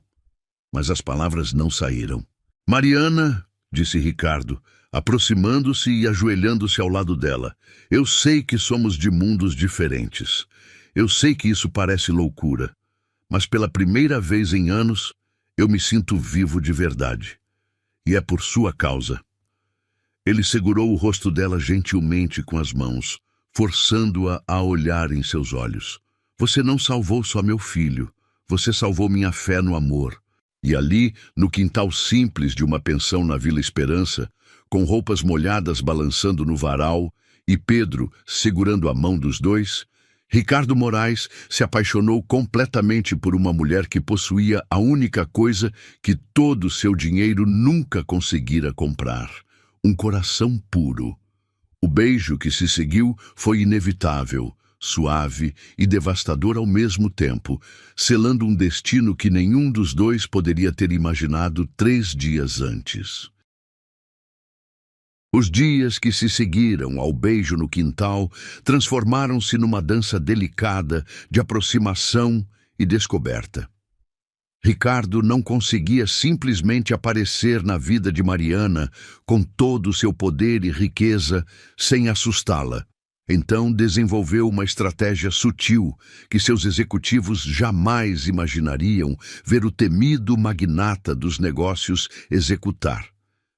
mas as palavras não saíram. Mariana, disse Ricardo, aproximando-se e ajoelhando-se ao lado dela. Eu sei que somos de mundos diferentes. Eu sei que isso parece loucura. Mas pela primeira vez em anos, eu me sinto vivo de verdade. E é por sua causa. Ele segurou o rosto dela gentilmente com as mãos, forçando-a a olhar em seus olhos. Você não salvou só meu filho, você salvou minha fé no amor. E ali, no quintal simples de uma pensão na Vila Esperança, com roupas molhadas balançando no varal e Pedro segurando a mão dos dois, Ricardo Moraes se apaixonou completamente por uma mulher que possuía a única coisa que todo seu dinheiro nunca conseguira comprar. Um coração puro. O beijo que se seguiu foi inevitável, suave e devastador ao mesmo tempo, selando um destino que nenhum dos dois poderia ter imaginado 3 dias antes. Os dias que se seguiram ao beijo no quintal transformaram-se numa dança delicada de aproximação e descoberta. Ricardo não conseguia simplesmente aparecer na vida de Mariana com todo o seu poder e riqueza sem assustá-la. Então desenvolveu uma estratégia sutil que seus executivos jamais imaginariam ver o temido magnata dos negócios executar.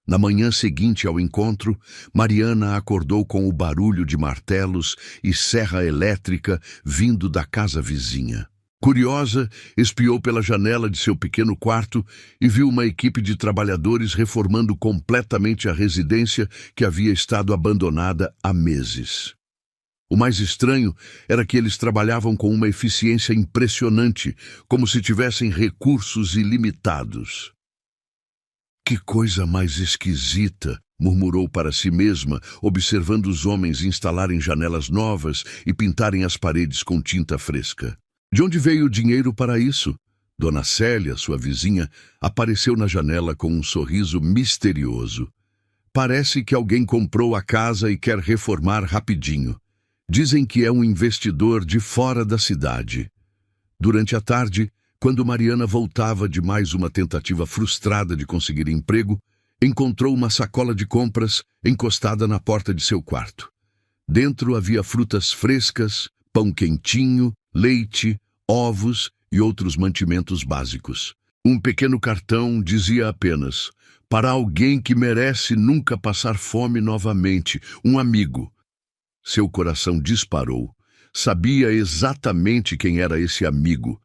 Na manhã seguinte ao encontro, Mariana acordou com o barulho de martelos e serra elétrica vindo da casa vizinha. Curiosa, espiou pela janela de seu pequeno quarto e viu uma equipe de trabalhadores reformando completamente a residência que havia estado abandonada há meses. O mais estranho era que eles trabalhavam com uma eficiência impressionante, como se tivessem recursos ilimitados. Que coisa mais esquisita, murmurou para si mesma, observando os homens instalarem janelas novas e pintarem as paredes com tinta fresca. De onde veio o dinheiro para isso? Dona Célia, sua vizinha, apareceu na janela com um sorriso misterioso. Parece que alguém comprou a casa e quer reformar rapidinho. Dizem que é um investidor de fora da cidade. Durante a tarde, quando Mariana voltava de mais uma tentativa frustrada de conseguir emprego, encontrou uma sacola de compras encostada na porta de seu quarto. Dentro havia frutas frescas, pão quentinho, leite, ovos e outros mantimentos básicos. Um pequeno cartão dizia apenas: para alguém que merece nunca passar fome novamente, um amigo. Seu coração disparou. Sabia exatamente quem era esse amigo,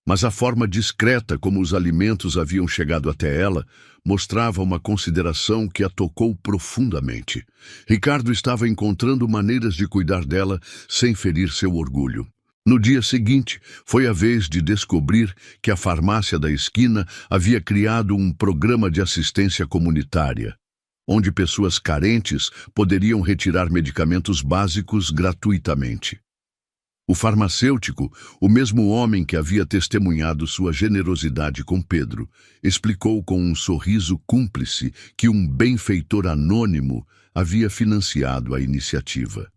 mas a forma discreta como os alimentos haviam chegado até ela mostrava uma consideração que a tocou profundamente. Ricardo estava encontrando maneiras de cuidar dela sem ferir seu orgulho. No dia seguinte, foi a vez de descobrir que a farmácia da esquina havia criado um programa de assistência comunitária, onde pessoas carentes poderiam retirar medicamentos básicos gratuitamente. O farmacêutico, o mesmo homem que havia testemunhado sua generosidade com Pedro, explicou com um sorriso cúmplice que um benfeitor anônimo havia financiado a iniciativa.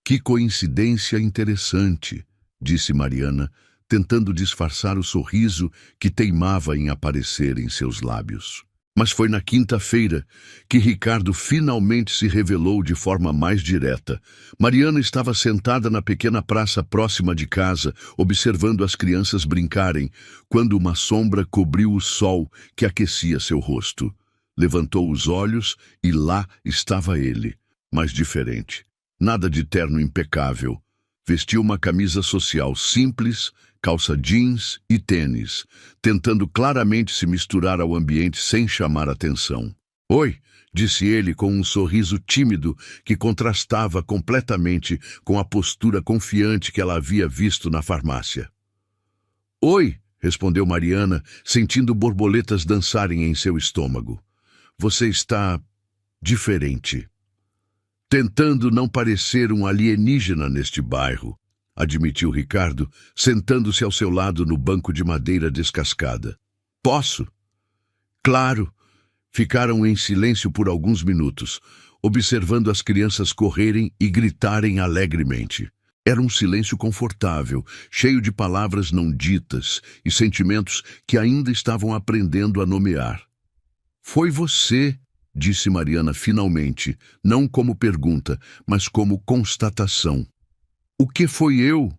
Que coincidência interessante, disse Mariana, tentando disfarçar o sorriso que teimava em aparecer em seus lábios. Mas foi na quinta-feira que Ricardo finalmente se revelou de forma mais direta. Mariana estava sentada na pequena praça próxima de casa, observando as crianças brincarem, quando uma sombra cobriu o sol que aquecia seu rosto. Levantou os olhos e lá estava ele, mas diferente. Nada de terno impecável. Vestia uma camisa social simples, calça jeans e tênis, tentando claramente se misturar ao ambiente sem chamar atenção. "Oi", disse ele com um sorriso tímido que contrastava completamente com a postura confiante que ela havia visto na farmácia. "Oi", respondeu Mariana, sentindo borboletas dançarem em seu estômago. "Você está diferente." "Tentando não parecer um alienígena neste bairro", admitiu Ricardo, sentando-se ao seu lado no banco de madeira descascada. "Posso?" "Claro." Ficaram em silêncio por alguns minutos, observando as crianças correrem e gritarem alegremente. Era um silêncio confortável, cheio de palavras não ditas e sentimentos que ainda estavam aprendendo a nomear. "Foi você", disse Mariana finalmente, não como pergunta, mas como constatação. "O que foi eu?"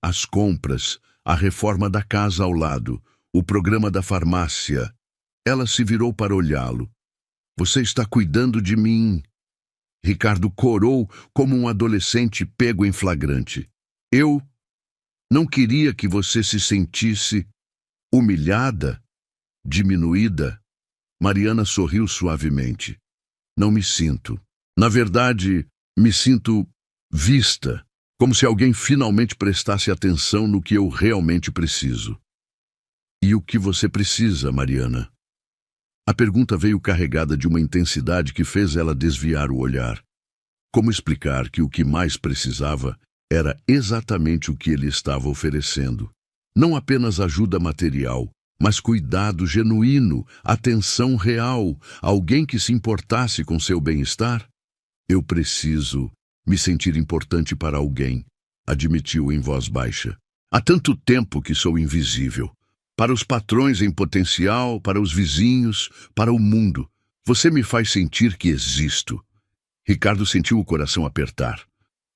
"As compras, a reforma da casa ao lado, o programa da farmácia." Ela se virou para olhá-lo. "Você está cuidando de mim." Ricardo corou como um adolescente pego em flagrante. "Eu não queria que você se sentisse humilhada, diminuída." Mariana sorriu suavemente. "Não me sinto. Na verdade, me sinto vista, como se alguém finalmente prestasse atenção no que eu realmente preciso." "E o que você precisa, Mariana?" A pergunta veio carregada de uma intensidade que fez ela desviar o olhar. Como explicar que o que mais precisava era exatamente o que ele estava oferecendo? Não apenas ajuda material, mas cuidado genuíno, atenção real, alguém que se importasse com seu bem-estar? "Eu preciso me sentir importante para alguém", admitiu em voz baixa. "Há tanto tempo que sou invisível. Para os patrões em potencial, para os vizinhos, para o mundo. Você me faz sentir que existo." Ricardo sentiu o coração apertar.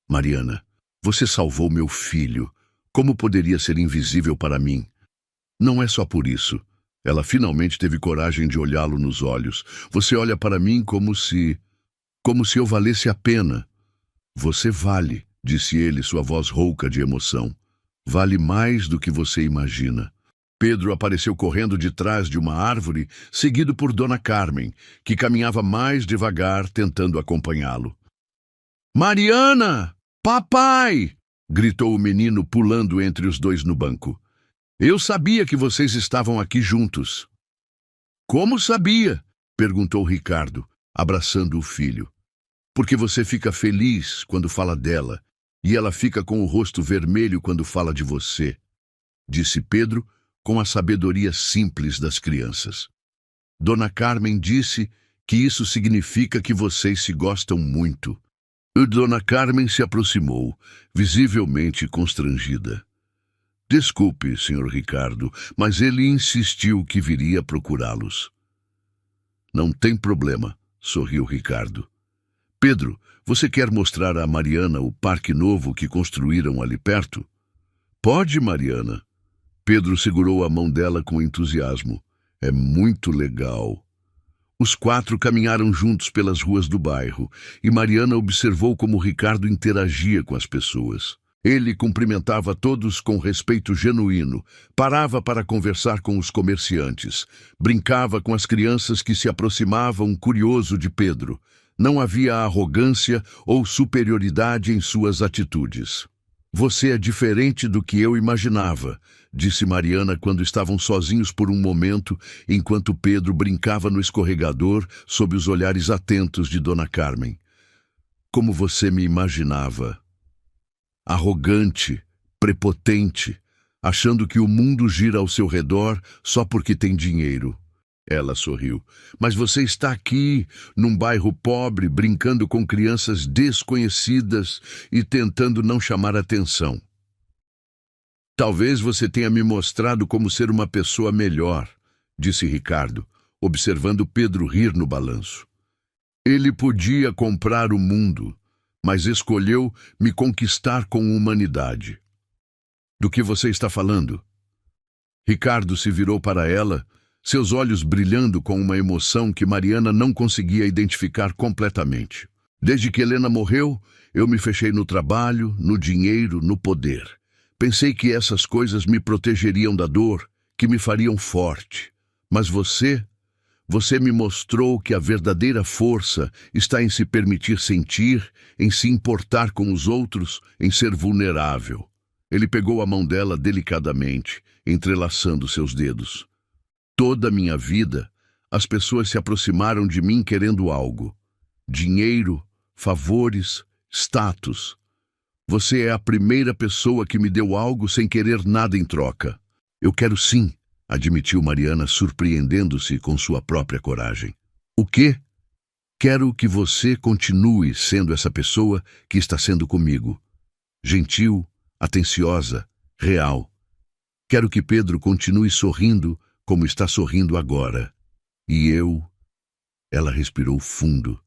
"Mariana, você salvou meu filho. Como poderia ser invisível para mim?" "Não é só por isso." Ela finalmente teve coragem de olhá-lo nos olhos. "Você olha para mim como se eu valesse a pena." "Você vale", disse ele, sua voz rouca de emoção. "Vale mais do que você imagina." Pedro apareceu correndo de trás de uma árvore, seguido por Dona Carmen, que caminhava mais devagar, tentando acompanhá-lo. "Mariana! Papai!" gritou o menino, pulando entre os dois no banco. "Eu sabia que vocês estavam aqui juntos." "Como sabia?" perguntou Ricardo, abraçando o filho. "Porque você fica feliz quando fala dela, e ela fica com o rosto vermelho quando fala de você", disse Pedro, com a sabedoria simples das crianças. "Dona Carmen disse que isso significa que vocês se gostam muito." Dona Carmen se aproximou, visivelmente constrangida. "Desculpe, Sr. Ricardo, mas ele insistiu que viria procurá-los." "Não tem problema", sorriu Ricardo. "Pedro, você quer mostrar a Mariana o parque novo que construíram ali perto?" "Pode, Mariana." Pedro segurou a mão dela com entusiasmo. "É muito legal." Os quatro caminharam juntos pelas ruas do bairro, e Mariana observou como Ricardo interagia com as pessoas. Ele cumprimentava todos com respeito genuíno, parava para conversar com os comerciantes, brincava com as crianças que se aproximavam, curioso de Pedro. Não havia arrogância ou superioridade em suas atitudes. "Você é diferente do que eu imaginava", disse Mariana quando estavam sozinhos por um momento, enquanto Pedro brincava no escorregador sob os olhares atentos de Dona Carmen. "Como você me imaginava." arrogante, prepotente, achando que o mundo gira ao seu redor só porque tem dinheiro. Ela sorriu. Mas você está aqui, num bairro pobre, brincando com crianças desconhecidas e tentando não chamar atenção. Talvez você tenha me mostrado como ser uma pessoa melhor, disse Ricardo, observando Pedro rir no balanço. Ele podia comprar o mundo, mas escolheu me conquistar com humanidade. Do que você está falando? Ricardo se virou para ela, seus olhos brilhando com uma emoção que Mariana não conseguia identificar completamente. Desde que Helena morreu, eu me fechei no trabalho, no dinheiro, no poder. Pensei que essas coisas me protegeriam da dor, que me fariam forte. Mas você me mostrou que a verdadeira força está em se permitir sentir, em se importar com os outros, em ser vulnerável. Ele pegou a mão dela delicadamente, entrelaçando seus dedos. Toda a minha vida, as pessoas se aproximaram de mim querendo algo. Dinheiro, favores, status. Você é a primeira pessoa que me deu algo sem querer nada em troca. Eu quero sim, admitiu Mariana, surpreendendo-se com sua própria coragem. O quê? Quero que você continue sendo essa pessoa que está sendo comigo. Gentil, atenciosa, real. Quero que Pedro continue sorrindo como está sorrindo agora. E eu... Ela respirou fundo.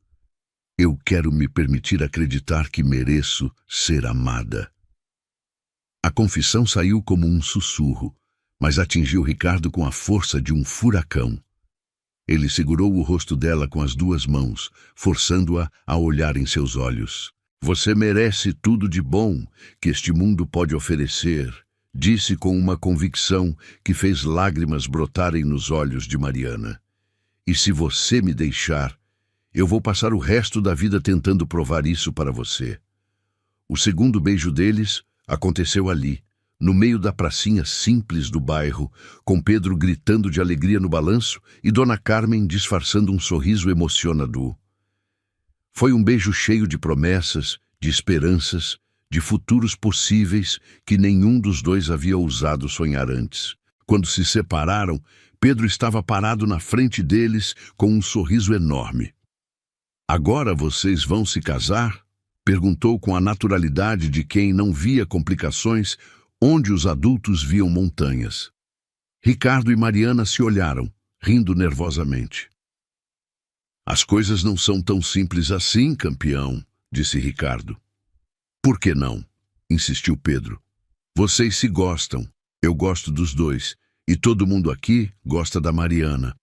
Eu quero me permitir acreditar que mereço ser amada. A confissão saiu como um sussurro, mas atingiu Ricardo com a força de um furacão. Ele segurou o rosto dela com as duas mãos, forçando-a a olhar em seus olhos. Você merece tudo de bom que este mundo pode oferecer, disse com uma convicção que fez lágrimas brotarem nos olhos de Mariana. E se você me deixar, eu vou passar o resto da vida tentando provar isso para você. O segundo beijo deles aconteceu ali, no meio da pracinha simples do bairro, com Pedro gritando de alegria no balanço e Dona Carmen disfarçando um sorriso emocionado. Foi um beijo cheio de promessas, de esperanças, de futuros possíveis que nenhum dos dois havia ousado sonhar antes. Quando se separaram, Pedro estava parado na frente deles com um sorriso enorme. Agora vocês vão se casar? Perguntou com a naturalidade de quem não via complicações onde os adultos viam montanhas. Ricardo e Mariana se olharam, rindo nervosamente. As coisas não são tão simples assim, campeão, disse Ricardo. Por que não? Insistiu Pedro. Vocês se gostam, eu gosto dos dois, e todo mundo aqui gosta da Mariana.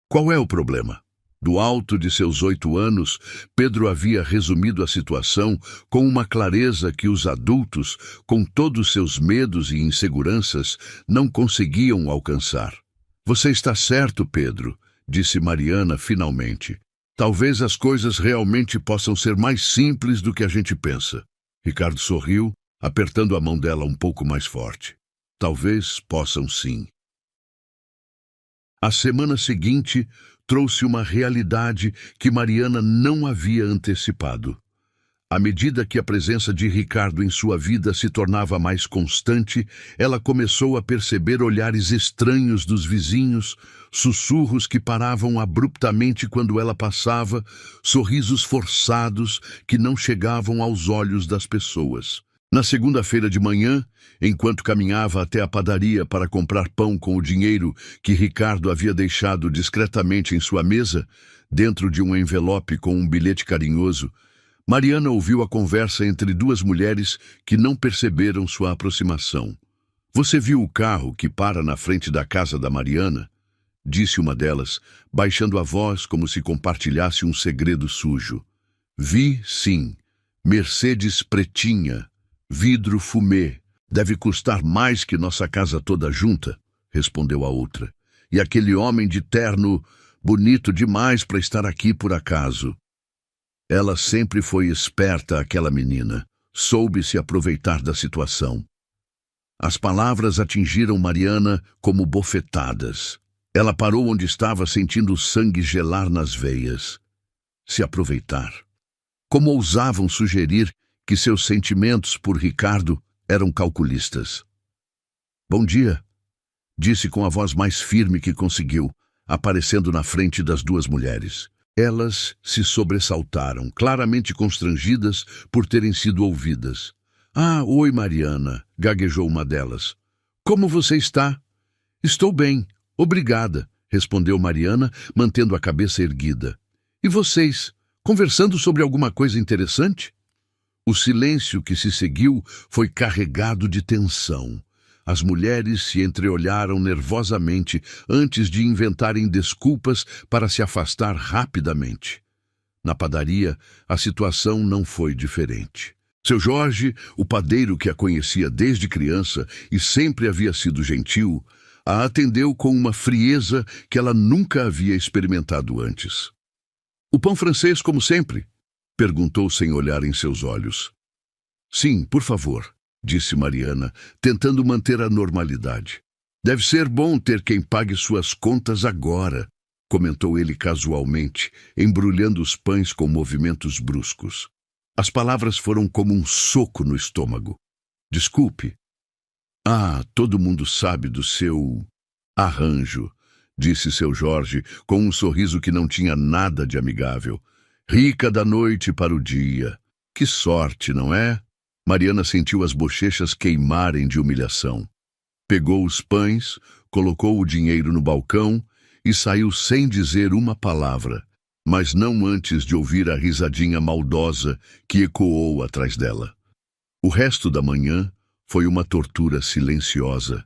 Qual é o problema? Do alto de seus 8 anos, Pedro havia resumido a situação com uma clareza que os adultos, com todos seus medos e inseguranças, não conseguiam alcançar. Você está certo, Pedro, disse Mariana finalmente. Talvez as coisas realmente possam ser mais simples do que a gente pensa. Ricardo sorriu, apertando a mão dela um pouco mais forte. Talvez possam sim. A semana seguinte trouxe uma realidade que Mariana não havia antecipado. À medida que a presença de Ricardo em sua vida se tornava mais constante, ela começou a perceber olhares estranhos dos vizinhos, sussurros que paravam abruptamente quando ela passava, sorrisos forçados que não chegavam aos olhos das pessoas. Na segunda-feira de manhã, enquanto caminhava até a padaria para comprar pão com o dinheiro que Ricardo havia deixado discretamente em sua mesa, dentro de um envelope com um bilhete carinhoso, Mariana ouviu a conversa entre duas mulheres que não perceberam sua aproximação. Você viu o carro que para na frente da casa da Mariana? Disse uma delas, baixando a voz como se compartilhasse um segredo sujo. Vi, sim. Mercedes pretinha. Vidro fumê. Deve custar mais que nossa casa toda junta, respondeu a outra. E aquele homem de terno, bonito demais para estar aqui por acaso. Ela sempre foi esperta, aquela menina. Soube se aproveitar da situação. As palavras atingiram Mariana como bofetadas. Ela parou onde estava, sentindo o sangue gelar nas veias. Se aproveitar. Como ousavam sugerir que seus sentimentos por Ricardo eram calculistas? Bom dia, disse com a voz mais firme que conseguiu, aparecendo na frente das duas mulheres. Elas se sobressaltaram, claramente constrangidas por terem sido ouvidas. Ah, oi, Mariana, gaguejou uma delas. Como você está? Estou bem, obrigada, respondeu Mariana, mantendo a cabeça erguida. E vocês, conversando sobre alguma coisa interessante? O silêncio que se seguiu foi carregado de tensão. As mulheres se entreolharam nervosamente antes de inventarem desculpas para se afastar rapidamente. Na padaria, a situação não foi diferente. Seu Jorge, o padeiro que a conhecia desde criança e sempre havia sido gentil, a atendeu com uma frieza que ela nunca havia experimentado antes. O pão francês, como sempre? Perguntou sem olhar em seus olhos. Sim, por favor, disse Mariana, tentando manter a normalidade. Deve ser bom ter quem pague suas contas agora, comentou ele casualmente, embrulhando os pães com movimentos bruscos. As palavras foram como um soco no estômago. Desculpe. Ah, todo mundo sabe do seu arranjo, disse seu Jorge, com um sorriso que não tinha nada de amigável. Rica da noite para o dia. Que sorte, não é? Mariana sentiu as bochechas queimarem de humilhação. Pegou os pães, colocou o dinheiro no balcão e saiu sem dizer uma palavra, mas não antes de ouvir a risadinha maldosa que ecoou atrás dela. O resto da manhã foi uma tortura silenciosa.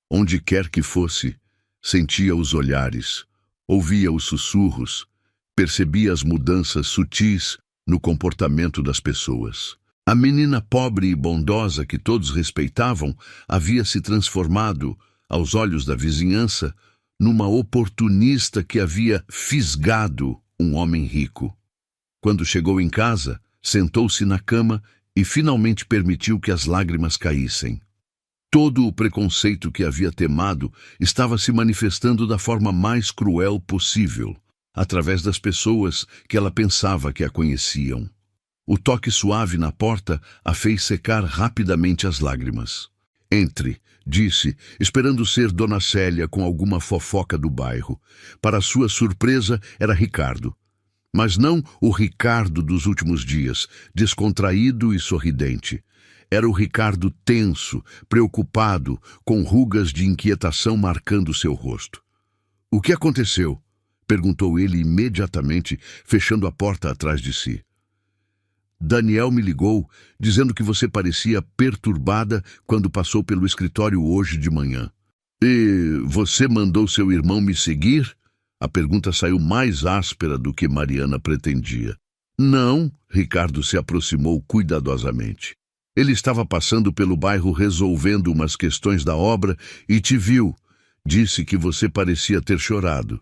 Onde quer que fosse, sentia os olhares, ouvia os sussurros, percebia as mudanças sutis no comportamento das pessoas. A menina pobre e bondosa que todos respeitavam havia se transformado, aos olhos da vizinhança, numa oportunista que havia fisgado um homem rico. Quando chegou em casa, sentou-se na cama e finalmente permitiu que as lágrimas caíssem. Todo o preconceito que havia temado estava se manifestando da forma mais cruel possível, através das pessoas que ela pensava que a conheciam. O toque suave na porta a fez secar rapidamente as lágrimas. Entre, disse, esperando ser Dona Célia com alguma fofoca do bairro. Para sua surpresa, era Ricardo. Mas não o Ricardo dos últimos dias, descontraído e sorridente. Era o Ricardo tenso, preocupado, com rugas de inquietação marcando seu rosto. O que aconteceu? Perguntou ele imediatamente, fechando a porta atrás de si. Daniel me ligou, dizendo que você parecia perturbada quando passou pelo escritório hoje de manhã. E você mandou seu irmão me seguir? A pergunta saiu mais áspera do que Mariana pretendia. Não, Ricardo se aproximou cuidadosamente. Ele estava passando pelo bairro resolvendo umas questões da obra e te viu. Disse que você parecia ter chorado.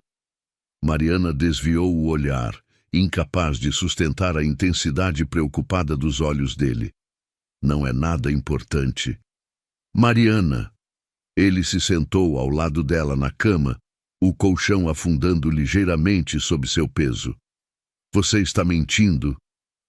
Mariana desviou o olhar, incapaz de sustentar a intensidade preocupada dos olhos dele. Não é nada importante. Mariana. Ele se sentou ao lado dela na cama, o colchão afundando ligeiramente sob seu peso. Você está mentindo.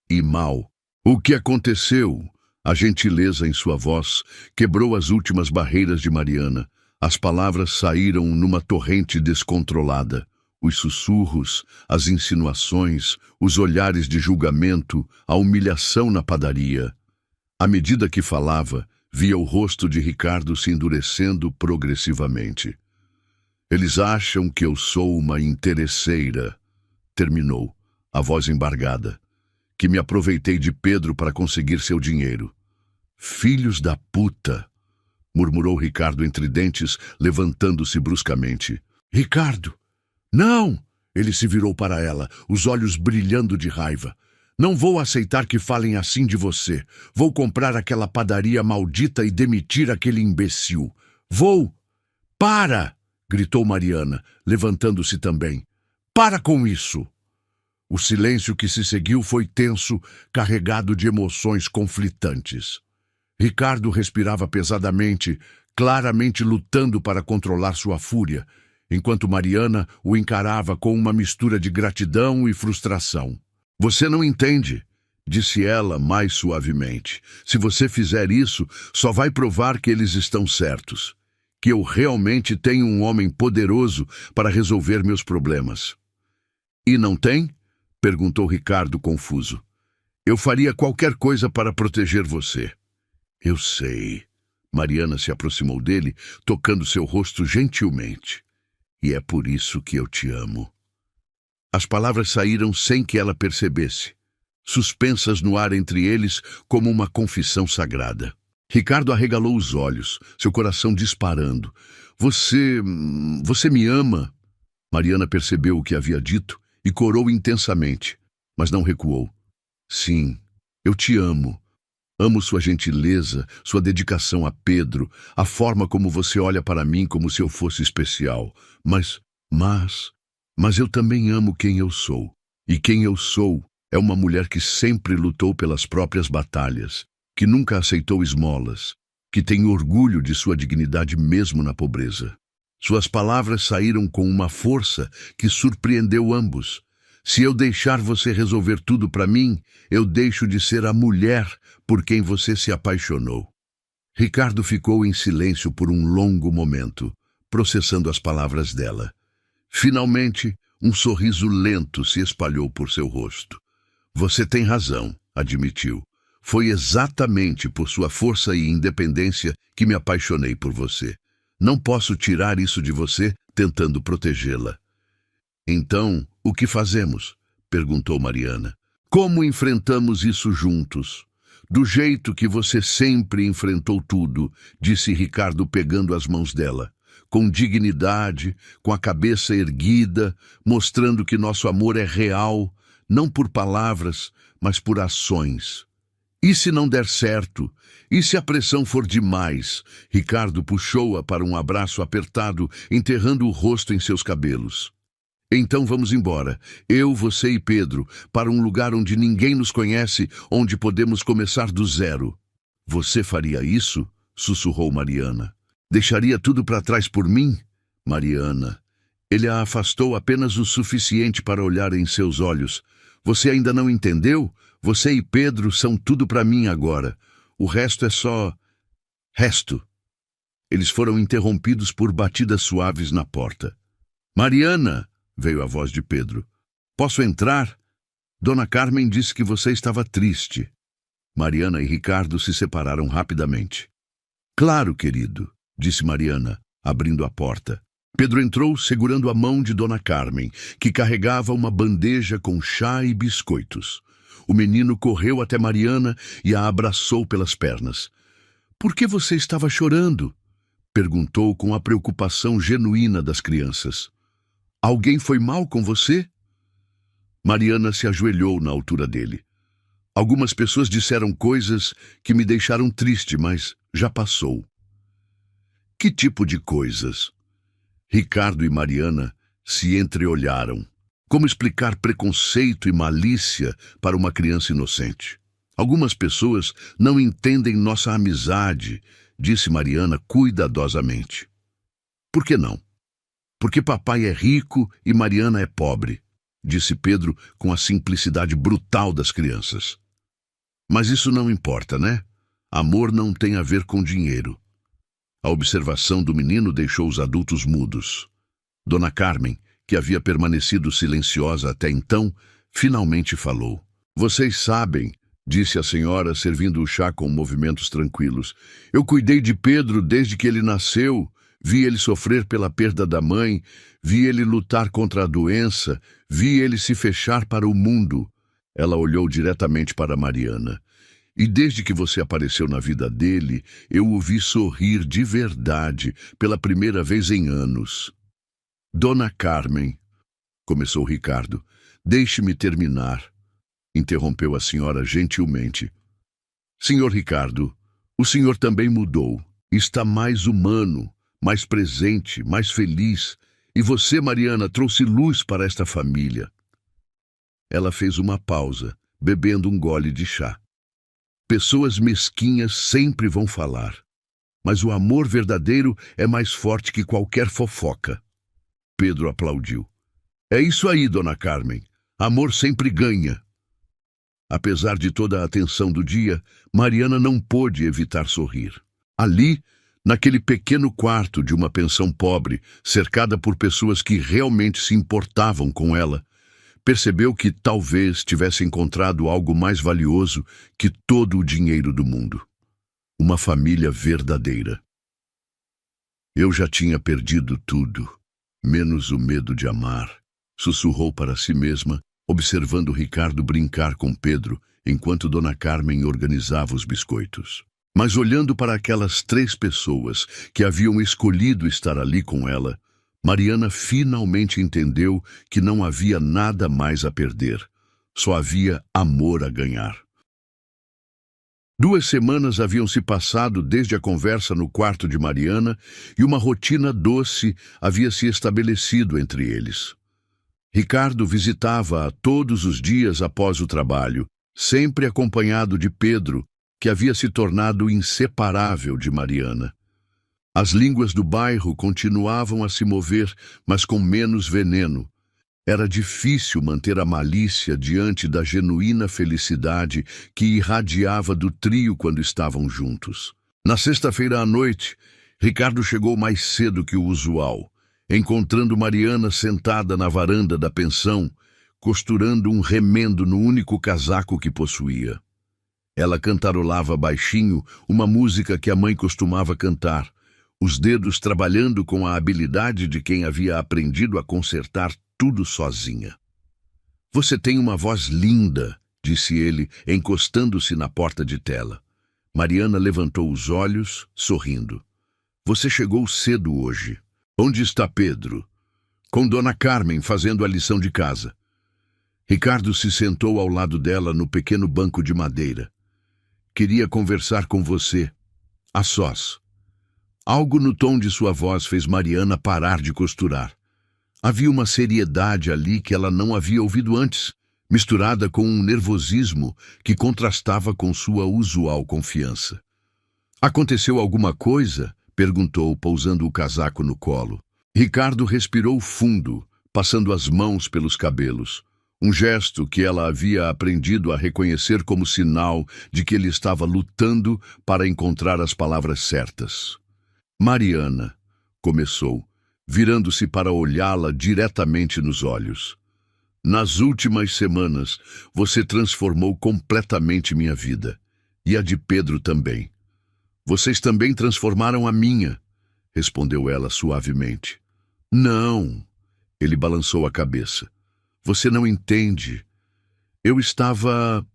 E mal. O que aconteceu? A gentileza em sua voz quebrou as últimas barreiras de Mariana. As palavras saíram numa torrente descontrolada. Os sussurros, as insinuações, os olhares de julgamento, a humilhação na padaria. À medida que falava, via o rosto de Ricardo se endurecendo progressivamente. Eles acham que eu sou uma interesseira, terminou, a voz embargada, que me aproveitei de Pedro para conseguir seu dinheiro. Filhos da puta, murmurou Ricardo entre dentes, levantando-se bruscamente. Ricardo! Não! Ele se virou para ela, os olhos brilhando de raiva. Não vou aceitar que falem assim de você. Vou comprar aquela padaria maldita e demitir aquele imbecil. Vou! Para! Gritou Mariana, levantando-se também. Para com isso! O silêncio que se seguiu foi tenso, carregado de emoções conflitantes. Ricardo respirava pesadamente, claramente lutando para controlar sua fúria, enquanto Mariana o encarava com uma mistura de gratidão e frustração. Você não entende, disse ela mais suavemente. Se você fizer isso, só vai provar que eles estão certos. Que eu realmente tenho um homem poderoso para resolver meus problemas. E não tem? Perguntou Ricardo confuso. Eu faria qualquer coisa para proteger você. Eu sei. Mariana se aproximou dele, tocando seu rosto gentilmente. E é por isso que eu te amo. As palavras saíram sem que ela percebesse, suspensas no ar entre eles como uma confissão sagrada. Ricardo arregalou os olhos, seu coração disparando. Você me ama? Mariana percebeu o que havia dito e corou intensamente, mas não recuou. Sim, eu te amo. Amo sua gentileza, sua dedicação a Pedro, a forma como você olha para mim como se eu fosse especial. Mas eu também amo quem eu sou. E quem eu sou é uma mulher que sempre lutou pelas próprias batalhas, que nunca aceitou esmolas, que tem orgulho de sua dignidade mesmo na pobreza. Suas palavras saíram com uma força que surpreendeu ambos. Se eu deixar você resolver tudo para mim, eu deixo de ser a mulher por quem você se apaixonou. Ricardo ficou em silêncio por um longo momento, processando as palavras dela. Finalmente, um sorriso lento se espalhou por seu rosto. Você tem razão, admitiu. Foi exatamente por sua força e independência que me apaixonei por você. Não posso tirar isso de você tentando protegê-la. Então, o que fazemos? Perguntou Mariana. Como enfrentamos isso juntos? Do jeito que você sempre enfrentou tudo, disse Ricardo pegando as mãos dela. Com dignidade, com a cabeça erguida, mostrando que nosso amor é real, não por palavras, mas por ações. E se não der certo? E se a pressão for demais? Ricardo puxou-a para um abraço apertado, enterrando o rosto em seus cabelos. Então vamos embora, eu, você e Pedro, para um lugar onde ninguém nos conhece, onde podemos começar do zero. Você faria isso? Sussurrou Mariana. Deixaria tudo para trás por mim? Mariana. Ele a afastou apenas o suficiente para olhar em seus olhos. Você ainda não entendeu? Você e Pedro são tudo para mim agora. O resto é só... resto. Eles foram interrompidos por batidas suaves na porta. Mariana, veio a voz de Pedro. Posso entrar? Dona Carmen disse que você estava triste. Mariana e Ricardo se separaram rapidamente. Claro, querido, disse Mariana, abrindo a porta. Pedro entrou segurando a mão de Dona Carmen, que carregava uma bandeja com chá e biscoitos. O menino correu até Mariana e a abraçou pelas pernas. Por que você estava chorando? Perguntou com a preocupação genuína das crianças. Alguém foi mal com você? Mariana se ajoelhou na altura dele. Algumas pessoas disseram coisas que me deixaram triste, mas já passou. Que tipo de coisas? Ricardo e Mariana se entreolharam. Como explicar preconceito e malícia para uma criança inocente? Algumas pessoas não entendem nossa amizade, disse Mariana cuidadosamente. Por que não? Porque papai é rico e Mariana é pobre, disse Pedro com a simplicidade brutal das crianças. Mas isso não importa, né? Amor não tem a ver com dinheiro. A observação do menino deixou os adultos mudos. Dona Carmen, que havia permanecido silenciosa até então, finalmente falou. Vocês sabem, disse a senhora, servindo o chá com movimentos tranquilos. Eu cuidei de Pedro desde que ele nasceu, vi ele sofrer pela perda da mãe, vi ele lutar contra a doença, vi ele se fechar para o mundo. Ela olhou diretamente para Mariana. E desde que você apareceu na vida dele, eu o vi sorrir de verdade, pela primeira vez em anos. Dona Carmen, começou Ricardo, deixe-me terminar, interrompeu a senhora gentilmente. Senhor Ricardo, o senhor também mudou, está mais humano, mais presente, mais feliz, e você, Mariana, trouxe luz para esta família. Ela fez uma pausa, bebendo um gole de chá. Pessoas mesquinhas sempre vão falar, mas o amor verdadeiro é mais forte que qualquer fofoca. Pedro aplaudiu. É isso aí, Dona Carmen. Amor sempre ganha. Apesar de toda a atenção do dia, Mariana não pôde evitar sorrir. Ali, naquele pequeno quarto de uma pensão pobre, cercada por pessoas que realmente se importavam com ela, percebeu que talvez tivesse encontrado algo mais valioso que todo o dinheiro do mundo. Uma família verdadeira. Eu já tinha perdido tudo, menos o medo de amar, sussurrou para si mesma, observando Ricardo brincar com Pedro enquanto Dona Carmen organizava os biscoitos. Mas olhando para aquelas 3 pessoas que haviam escolhido estar ali com ela, Mariana finalmente entendeu que não havia nada mais a perder, só havia amor a ganhar. 2 semanas haviam se passado desde a conversa no quarto de Mariana e uma rotina doce havia se estabelecido entre eles. Ricardo visitava-a todos os dias após o trabalho, sempre acompanhado de Pedro, que havia se tornado inseparável de Mariana. As línguas do bairro continuavam a se mover, mas com menos veneno. Era difícil manter a malícia diante da genuína felicidade que irradiava do trio quando estavam juntos. Na sexta-feira à noite, Ricardo chegou mais cedo que o usual, encontrando Mariana sentada na varanda da pensão, costurando um remendo no único casaco que possuía. Ela cantarolava baixinho uma música que a mãe costumava cantar, os dedos trabalhando com a habilidade de quem havia aprendido a consertar tudo sozinha. "Você tem uma voz linda", disse ele, encostando-se na porta de tela. Mariana levantou os olhos, sorrindo. "Você chegou cedo hoje. Onde está Pedro?" "Com Dona Carmen, fazendo a lição de casa." Ricardo se sentou ao lado dela no pequeno banco de madeira. "Queria conversar com você, a sós." Algo no tom de sua voz fez Mariana parar de costurar. Havia uma seriedade ali que ela não havia ouvido antes, misturada com um nervosismo que contrastava com sua usual confiança. "Aconteceu alguma coisa?" perguntou, pousando o casaco no colo. Ricardo respirou fundo, passando as mãos pelos cabelos. Um gesto que ela havia aprendido a reconhecer como sinal de que ele estava lutando para encontrar as palavras certas. "Mariana", começou, virando-se para olhá-la diretamente nos olhos. "Nas últimas semanas, você transformou completamente minha vida, e a de Pedro também. Vocês também transformaram a minha", respondeu ela suavemente. "Não", ele balançou a cabeça. "Você não entende. Eu estava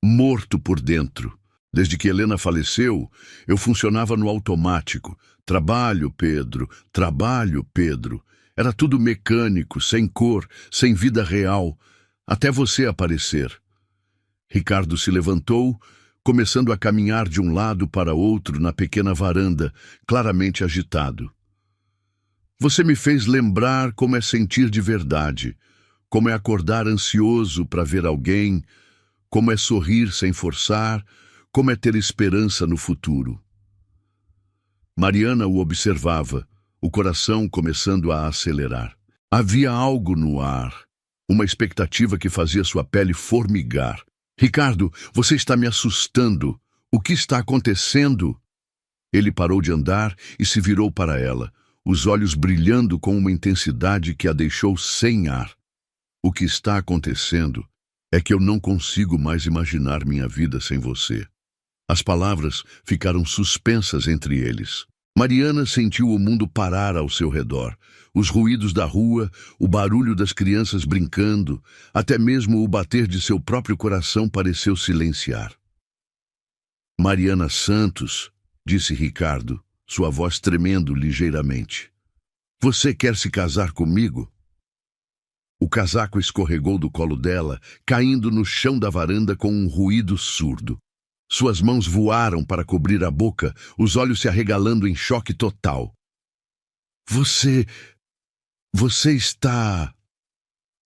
morto por dentro. Desde que Helena faleceu, eu funcionava no automático. Trabalho, Pedro, trabalho, Pedro. Era tudo mecânico, sem cor, sem vida real, até você aparecer." Ricardo se levantou, começando a caminhar de um lado para outro na pequena varanda, claramente agitado. "Você me fez lembrar como é sentir de verdade, como é acordar ansioso para ver alguém, como é sorrir sem forçar, como é ter esperança no futuro." Mariana o observava, o coração começando a acelerar. Havia algo no ar, uma expectativa que fazia sua pele formigar. "Ricardo, você está me assustando. O que está acontecendo?" Ele parou de andar e se virou para ela, os olhos brilhando com uma intensidade que a deixou sem ar. "O que está acontecendo é que eu não consigo mais imaginar minha vida sem você." As palavras ficaram suspensas entre eles. Mariana sentiu o mundo parar ao seu redor. Os ruídos da rua, o barulho das crianças brincando, até mesmo o bater de seu próprio coração pareceu silenciar. "Mariana Santos", disse Ricardo, sua voz tremendo ligeiramente. "Você quer se casar comigo?" O casaco escorregou do colo dela, caindo no chão da varanda com um ruído surdo. Suas mãos voaram para cobrir a boca, os olhos se arregalando em choque total. Você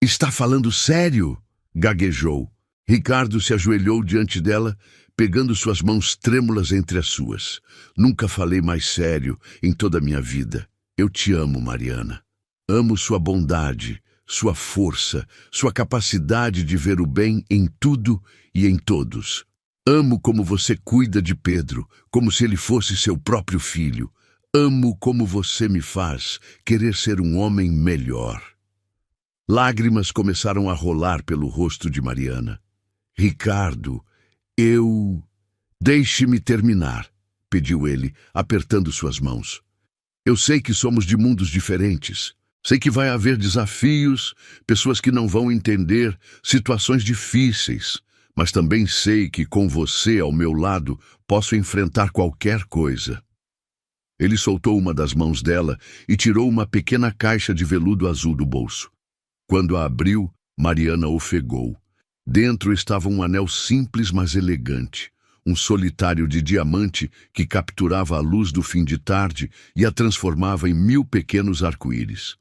está falando sério?" gaguejou. Ricardo se ajoelhou diante dela, pegando suas mãos trêmulas entre as suas. "Nunca falei mais sério em toda a minha vida. Eu te amo, Mariana. Amo sua bondade, sua força, sua capacidade de ver o bem em tudo e em todos. Amo como você cuida de Pedro, como se ele fosse seu próprio filho. Amo como você me faz querer ser um homem melhor. Lágrimas começaram a rolar pelo rosto de Mariana. Ricardo, Deixe-me terminar, pediu ele, apertando suas mãos. Eu sei que somos de mundos diferentes. Sei que vai haver desafios, pessoas que não vão entender, situações difíceis. Mas também sei que com você ao meu lado posso enfrentar qualquer coisa. Ele soltou uma das mãos dela e tirou uma pequena caixa de veludo azul do bolso. Quando a abriu, Mariana ofegou. Dentro estava um anel simples, mas elegante. Um solitário de diamante que capturava a luz do fim de tarde e a transformava em 1000 pequenos arco-íris.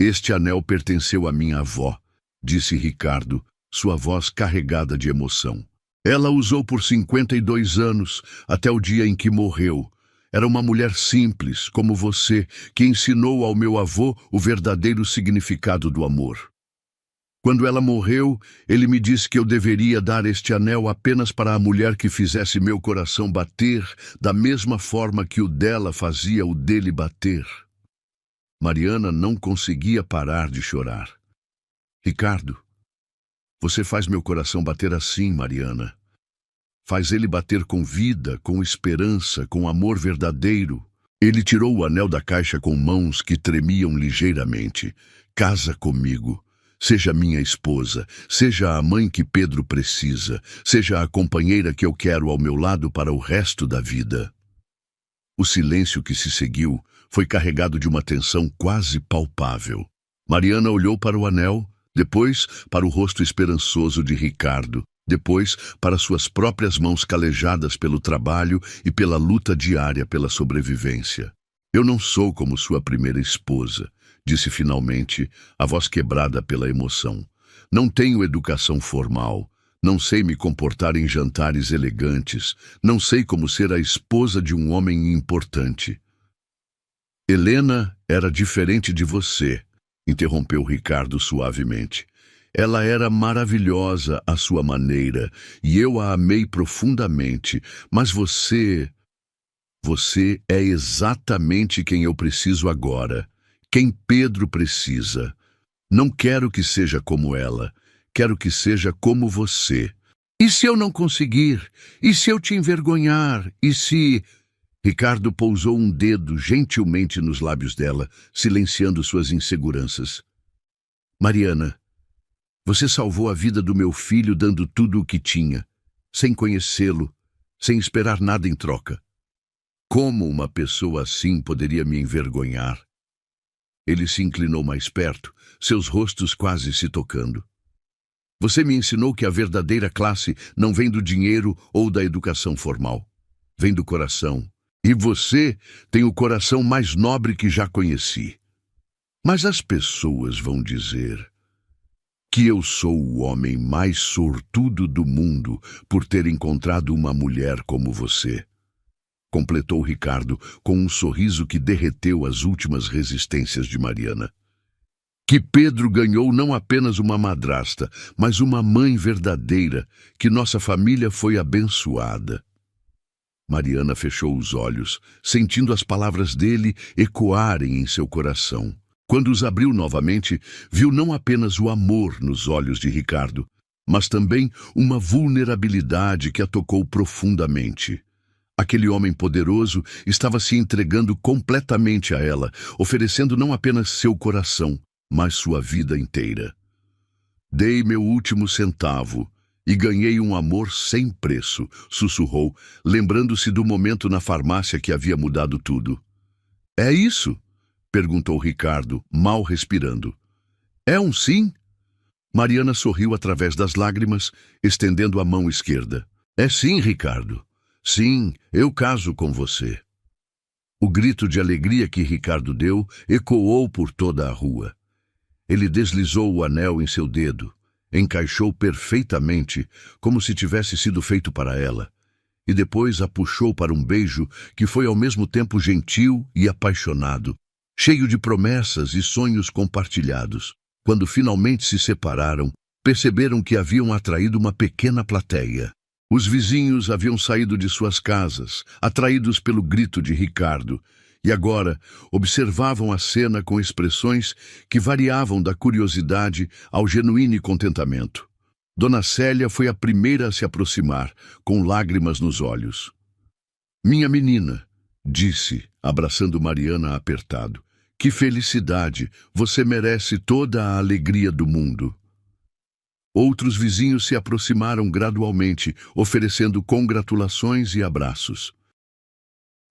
Este anel pertenceu à minha avó, disse Ricardo, sua voz carregada de emoção. Ela usou por 52 anos, até o dia em que morreu. Era uma mulher simples, como você, que ensinou ao meu avô o verdadeiro significado do amor. Quando ela morreu, ele me disse que eu deveria dar este anel apenas para a mulher que fizesse meu coração bater da mesma forma que o dela fazia o dele bater. Mariana não conseguia parar de chorar. Ricardo, você faz meu coração bater assim, Mariana. Faz ele bater com vida, com esperança, com amor verdadeiro. Ele tirou o anel da caixa com mãos que tremiam ligeiramente. Casa comigo. Seja minha esposa, seja a mãe que Pedro precisa, seja a companheira que eu quero ao meu lado para o resto da vida. O silêncio que se seguiu foi carregado de uma tensão quase palpável. Mariana olhou para o anel, depois para o rosto esperançoso de Ricardo, depois para suas próprias mãos calejadas pelo trabalho e pela luta diária pela sobrevivência. Eu não sou como sua primeira esposa, disse finalmente, a voz quebrada pela emoção. Não tenho educação formal, não sei me comportar em jantares elegantes, não sei como ser a esposa de um homem importante. Helena era diferente de você, interrompeu Ricardo suavemente. Ela era maravilhosa à sua maneira, e eu a amei profundamente, mas você é exatamente quem eu preciso agora. Quem Pedro precisa. Não quero que seja como ela. Quero que seja como você. E se eu não conseguir? E se eu te envergonhar? E se... Ricardo pousou um dedo gentilmente nos lábios dela, silenciando suas inseguranças. Mariana, você salvou a vida do meu filho dando tudo o que tinha, sem conhecê-lo, sem esperar nada em troca. Como uma pessoa assim poderia me envergonhar? Ele se inclinou mais perto, seus rostos quase se tocando. Você me ensinou que a verdadeira classe não vem do dinheiro ou da educação formal. Vem do coração. E você tem o coração mais nobre que já conheci. Mas as pessoas vão dizer que eu sou o homem mais sortudo do mundo por ter encontrado uma mulher como você. Completou Ricardo com um sorriso que derreteu as últimas resistências de Mariana. Que Pedro ganhou não apenas uma madrasta, mas uma mãe verdadeira, que nossa família foi abençoada. Mariana fechou os olhos, sentindo as palavras dele ecoarem em seu coração. Quando os abriu novamente, viu não apenas o amor nos olhos de Ricardo, mas também uma vulnerabilidade que a tocou profundamente. Aquele homem poderoso estava se entregando completamente a ela, oferecendo não apenas seu coração, mas sua vida inteira. Dei meu último centavo e ganhei um amor sem preço, sussurrou, lembrando-se do momento na farmácia que havia mudado tudo. É isso? Perguntou Ricardo, mal respirando. É um sim? Mariana sorriu através das lágrimas, estendendo a mão esquerda. É sim, Ricardo. Sim, eu caso com você. O grito de alegria que Ricardo deu ecoou por toda a rua. Ele deslizou o anel em seu dedo, encaixou perfeitamente, como se tivesse sido feito para ela, e depois a puxou para um beijo que foi ao mesmo tempo gentil e apaixonado, cheio de promessas e sonhos compartilhados. Quando finalmente se separaram, perceberam que haviam atraído uma pequena plateia. Os vizinhos haviam saído de suas casas, atraídos pelo grito de Ricardo, e agora observavam a cena com expressões que variavam da curiosidade ao genuíno contentamento. Dona Célia foi a primeira a se aproximar, com lágrimas nos olhos. "Minha menina", disse, abraçando Mariana apertado, "que felicidade! Você merece toda a alegria do mundo." Outros vizinhos se aproximaram gradualmente, oferecendo congratulações e abraços.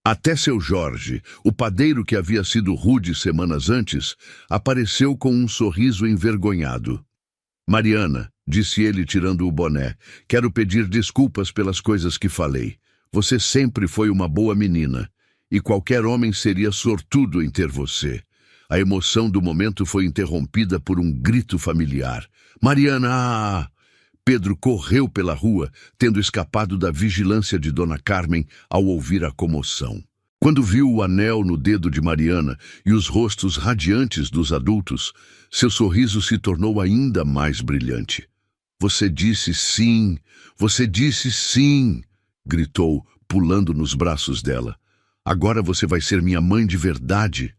Até seu Jorge, o padeiro que havia sido rude semanas antes, apareceu com um sorriso envergonhado. "Mariana", disse ele tirando o boné, "quero pedir desculpas pelas coisas que falei. Você sempre foi uma boa menina, e qualquer homem seria sortudo em ter você." A emoção do momento foi interrompida por um grito familiar. "Mariana!" Pedro correu pela rua, tendo escapado da vigilância de Dona Carmen ao ouvir a comoção. Quando viu o anel no dedo de Mariana e os rostos radiantes dos adultos, seu sorriso se tornou ainda mais brilhante. "Você disse sim! Você disse sim!" gritou, pulando nos braços dela. "Agora você vai ser minha mãe de verdade."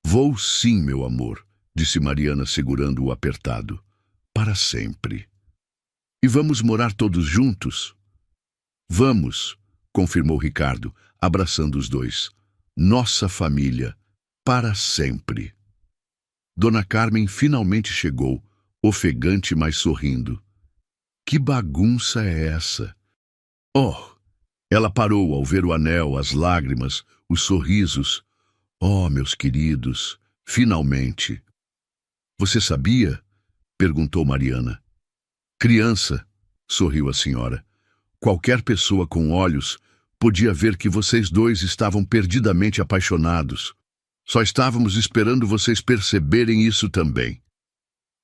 "Vou sim, meu amor", disse Mariana segurando-o apertado. "Para sempre." "E vamos morar todos juntos?" "Vamos", confirmou Ricardo, abraçando os dois. "Nossa família, para sempre." Dona Carmen finalmente chegou, ofegante, mas sorrindo. "Que bagunça é essa?" "Oh!" Ela parou ao ver o anel, as lágrimas, os sorrisos. "Oh, meus queridos, finalmente." "Você sabia?" perguntou Mariana. "Criança", sorriu a senhora. "Qualquer pessoa com olhos podia ver que vocês dois estavam perdidamente apaixonados. Só estávamos esperando vocês perceberem isso também."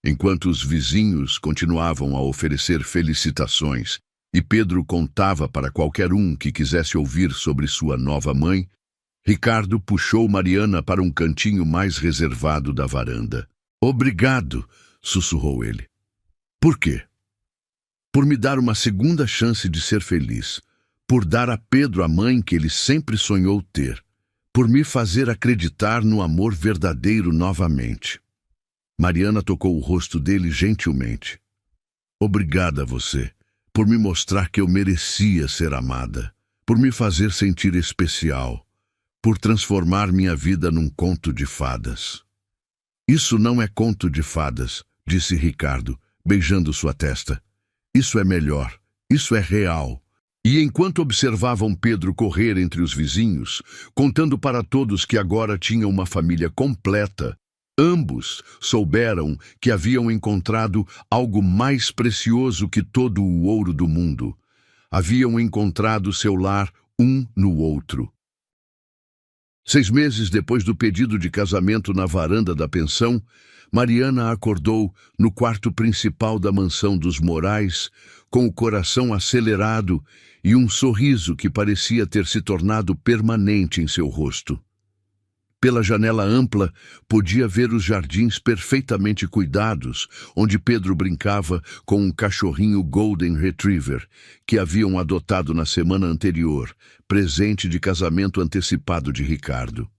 Enquanto os vizinhos continuavam a oferecer felicitações e Pedro contava para qualquer um que quisesse ouvir sobre sua nova mãe, Ricardo puxou Mariana para um cantinho mais reservado da varanda. "Obrigado", sussurrou ele. "Por quê?" "Por me dar uma segunda chance de ser feliz, por dar a Pedro a mãe que ele sempre sonhou ter, por me fazer acreditar no amor verdadeiro novamente." Mariana tocou o rosto dele gentilmente. "Obrigada a você, por me mostrar que eu merecia ser amada, por me fazer sentir especial, por transformar minha vida num conto de fadas." "Isso não é conto de fadas", disse Ricardo, beijando sua testa. "Isso é melhor, isso é real." E enquanto observavam Pedro correr entre os vizinhos, contando para todos que agora tinha uma família completa, ambos souberam que haviam encontrado algo mais precioso que todo o ouro do mundo. Haviam encontrado seu lar um no outro. 6 meses depois do pedido de casamento na varanda da pensão, Mariana acordou no quarto principal da mansão dos Morais, com o coração acelerado e um sorriso que parecia ter se tornado permanente em seu rosto. Pela janela ampla, podia ver os jardins perfeitamente cuidados, onde Pedro brincava com um cachorrinho Golden Retriever, que haviam adotado na semana anterior, presente de casamento antecipado de Ricardo.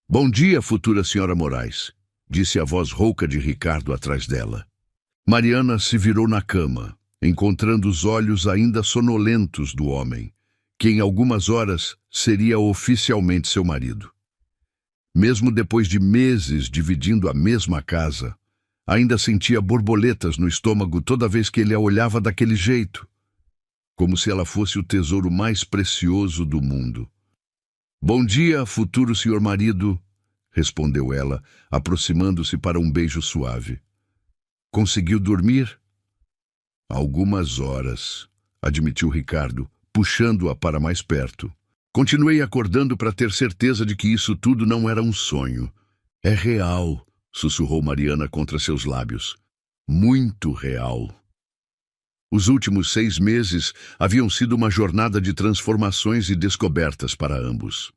"Bom dia, futura senhora Morais", disse a voz rouca de Ricardo atrás dela. Mariana se virou na cama, encontrando os olhos ainda sonolentos do homem, que em algumas horas seria oficialmente seu marido. Mesmo depois de meses dividindo a mesma casa, ainda sentia borboletas no estômago toda vez que ele a olhava daquele jeito, como se ela fosse o tesouro mais precioso do mundo. "Bom dia, futuro senhor marido", respondeu ela, aproximando-se para um beijo suave. "Conseguiu dormir?" "Algumas horas", admitiu Ricardo, puxando-a para mais perto. "Continuei acordando para ter certeza de que isso tudo não era um sonho." "É real", sussurrou Mariana contra seus lábios. "Muito real." Os últimos 6 meses haviam sido uma jornada de transformações e descobertas para ambos.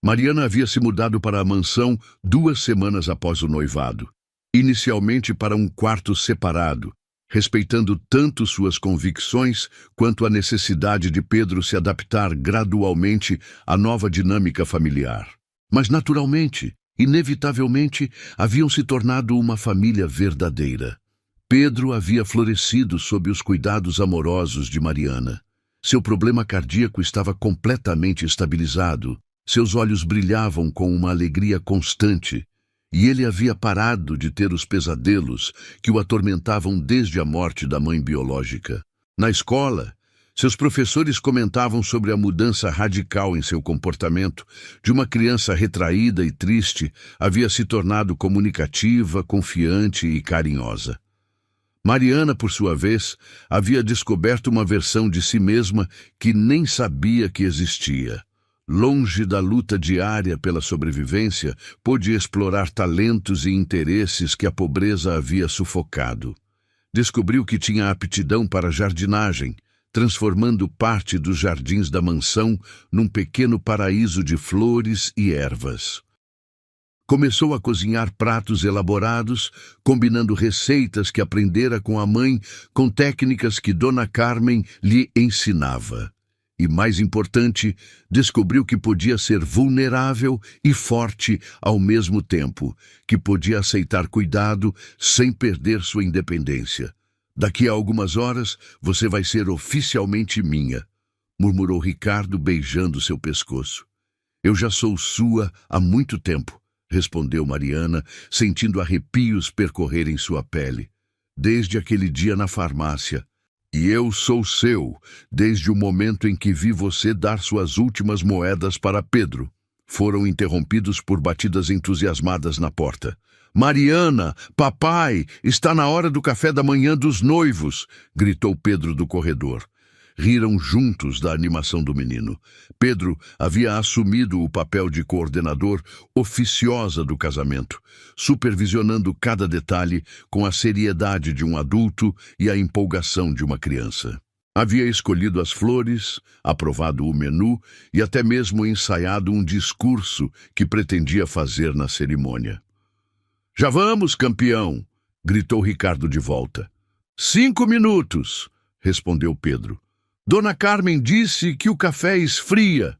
Mariana havia se mudado para a mansão 2 semanas após o noivado. inicialmente para um quarto separado, respeitando tanto suas convicções quanto a necessidade de Pedro se adaptar gradualmente à nova dinâmica familiar. Mas, naturalmente, inevitavelmente, haviam se tornado uma família verdadeira. Pedro havia florescido sob os cuidados amorosos de Mariana. Seu problema cardíaco estava completamente estabilizado, seus olhos brilhavam com uma alegria constante, e ele havia parado de ter os pesadelos que o atormentavam desde a morte da mãe biológica. Na escola, seus professores comentavam sobre a mudança radical em seu comportamento. De uma criança retraída e triste, havia se tornado comunicativa, confiante e carinhosa. Mariana, por sua vez, havia descoberto uma versão de si mesma que nem sabia que existia. Longe da luta diária pela sobrevivência, pôde explorar talentos e interesses que a pobreza havia sufocado. Descobriu que tinha aptidão para jardinagem, transformando parte dos jardins da mansão num pequeno paraíso de flores e ervas. Começou a cozinhar pratos elaborados, combinando receitas que aprendera com a mãe com técnicas que Dona Carmen lhe ensinava. E, mais importante, descobriu que podia ser vulnerável e forte ao mesmo tempo, que podia aceitar cuidado sem perder sua independência. Daqui a algumas horas, você vai ser oficialmente minha, murmurou Ricardo, beijando seu pescoço. Eu já sou sua há muito tempo, respondeu Mariana, sentindo arrepios percorrerem sua pele. Desde aquele dia na farmácia. E eu sou seu, desde o momento em que vi você dar suas últimas moedas para Pedro. Foram interrompidos por batidas entusiasmadas na porta. Mariana, papai, está na hora do café da manhã dos noivos, gritou Pedro do corredor. Riram juntos da animação do menino. Pedro havia assumido o papel de coordenador oficiosa do casamento, supervisionando cada detalhe com a seriedade de um adulto e a empolgação de uma criança. Havia escolhido as flores, aprovado o menu e até mesmo ensaiado um discurso que pretendia fazer na cerimônia. Já vamos, campeão! Gritou Ricardo de volta. 5 minutos! Respondeu Pedro. Dona Carmen disse que o café esfria.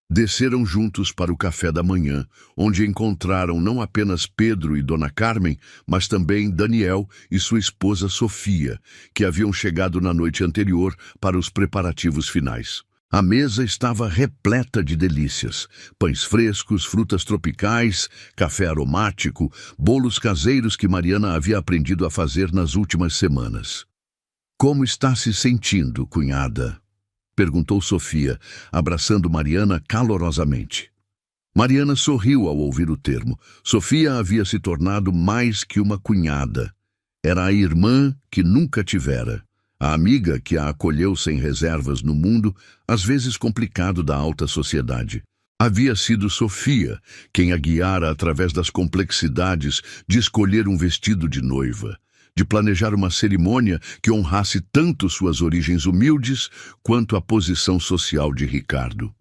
Desceram juntos para o café da manhã, onde encontraram não apenas Pedro e Dona Carmen, mas também Daniel e sua esposa Sofia, que haviam chegado na noite anterior para os preparativos finais. A mesa estava repleta de delícias, pães frescos, frutas tropicais, café aromático, bolos caseiros que Mariana havia aprendido a fazer nas últimas semanas. Como está se sentindo, cunhada? Perguntou Sofia, abraçando Mariana calorosamente. Mariana sorriu ao ouvir o termo. Sofia havia se tornado mais que uma cunhada. Era a irmã que nunca tivera, a amiga que a acolheu sem reservas no mundo, às vezes complicado da alta sociedade. Havia sido Sofia quem a guiara através das complexidades de escolher um vestido de noiva, de planejar uma cerimônia que honrasse tanto suas origens humildes quanto a posição social de Ricardo.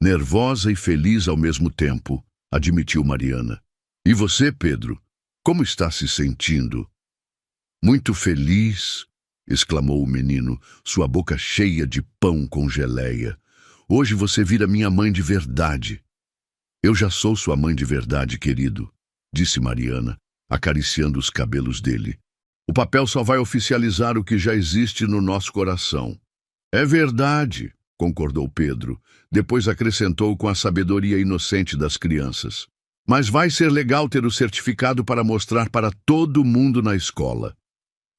Nervosa e feliz ao mesmo tempo, admitiu Mariana. E você, Pedro, como está se sentindo? Muito feliz, exclamou o menino, sua boca cheia de pão com geleia. Hoje você vira minha mãe de verdade. Eu já sou sua mãe de verdade, querido, disse Mariana, acariciando os cabelos dele. O papel só vai oficializar o que já existe no nosso coração. É verdade, concordou Pedro. Depois acrescentou com a sabedoria inocente das crianças. Mas vai ser legal ter o certificado para mostrar para todo mundo na escola.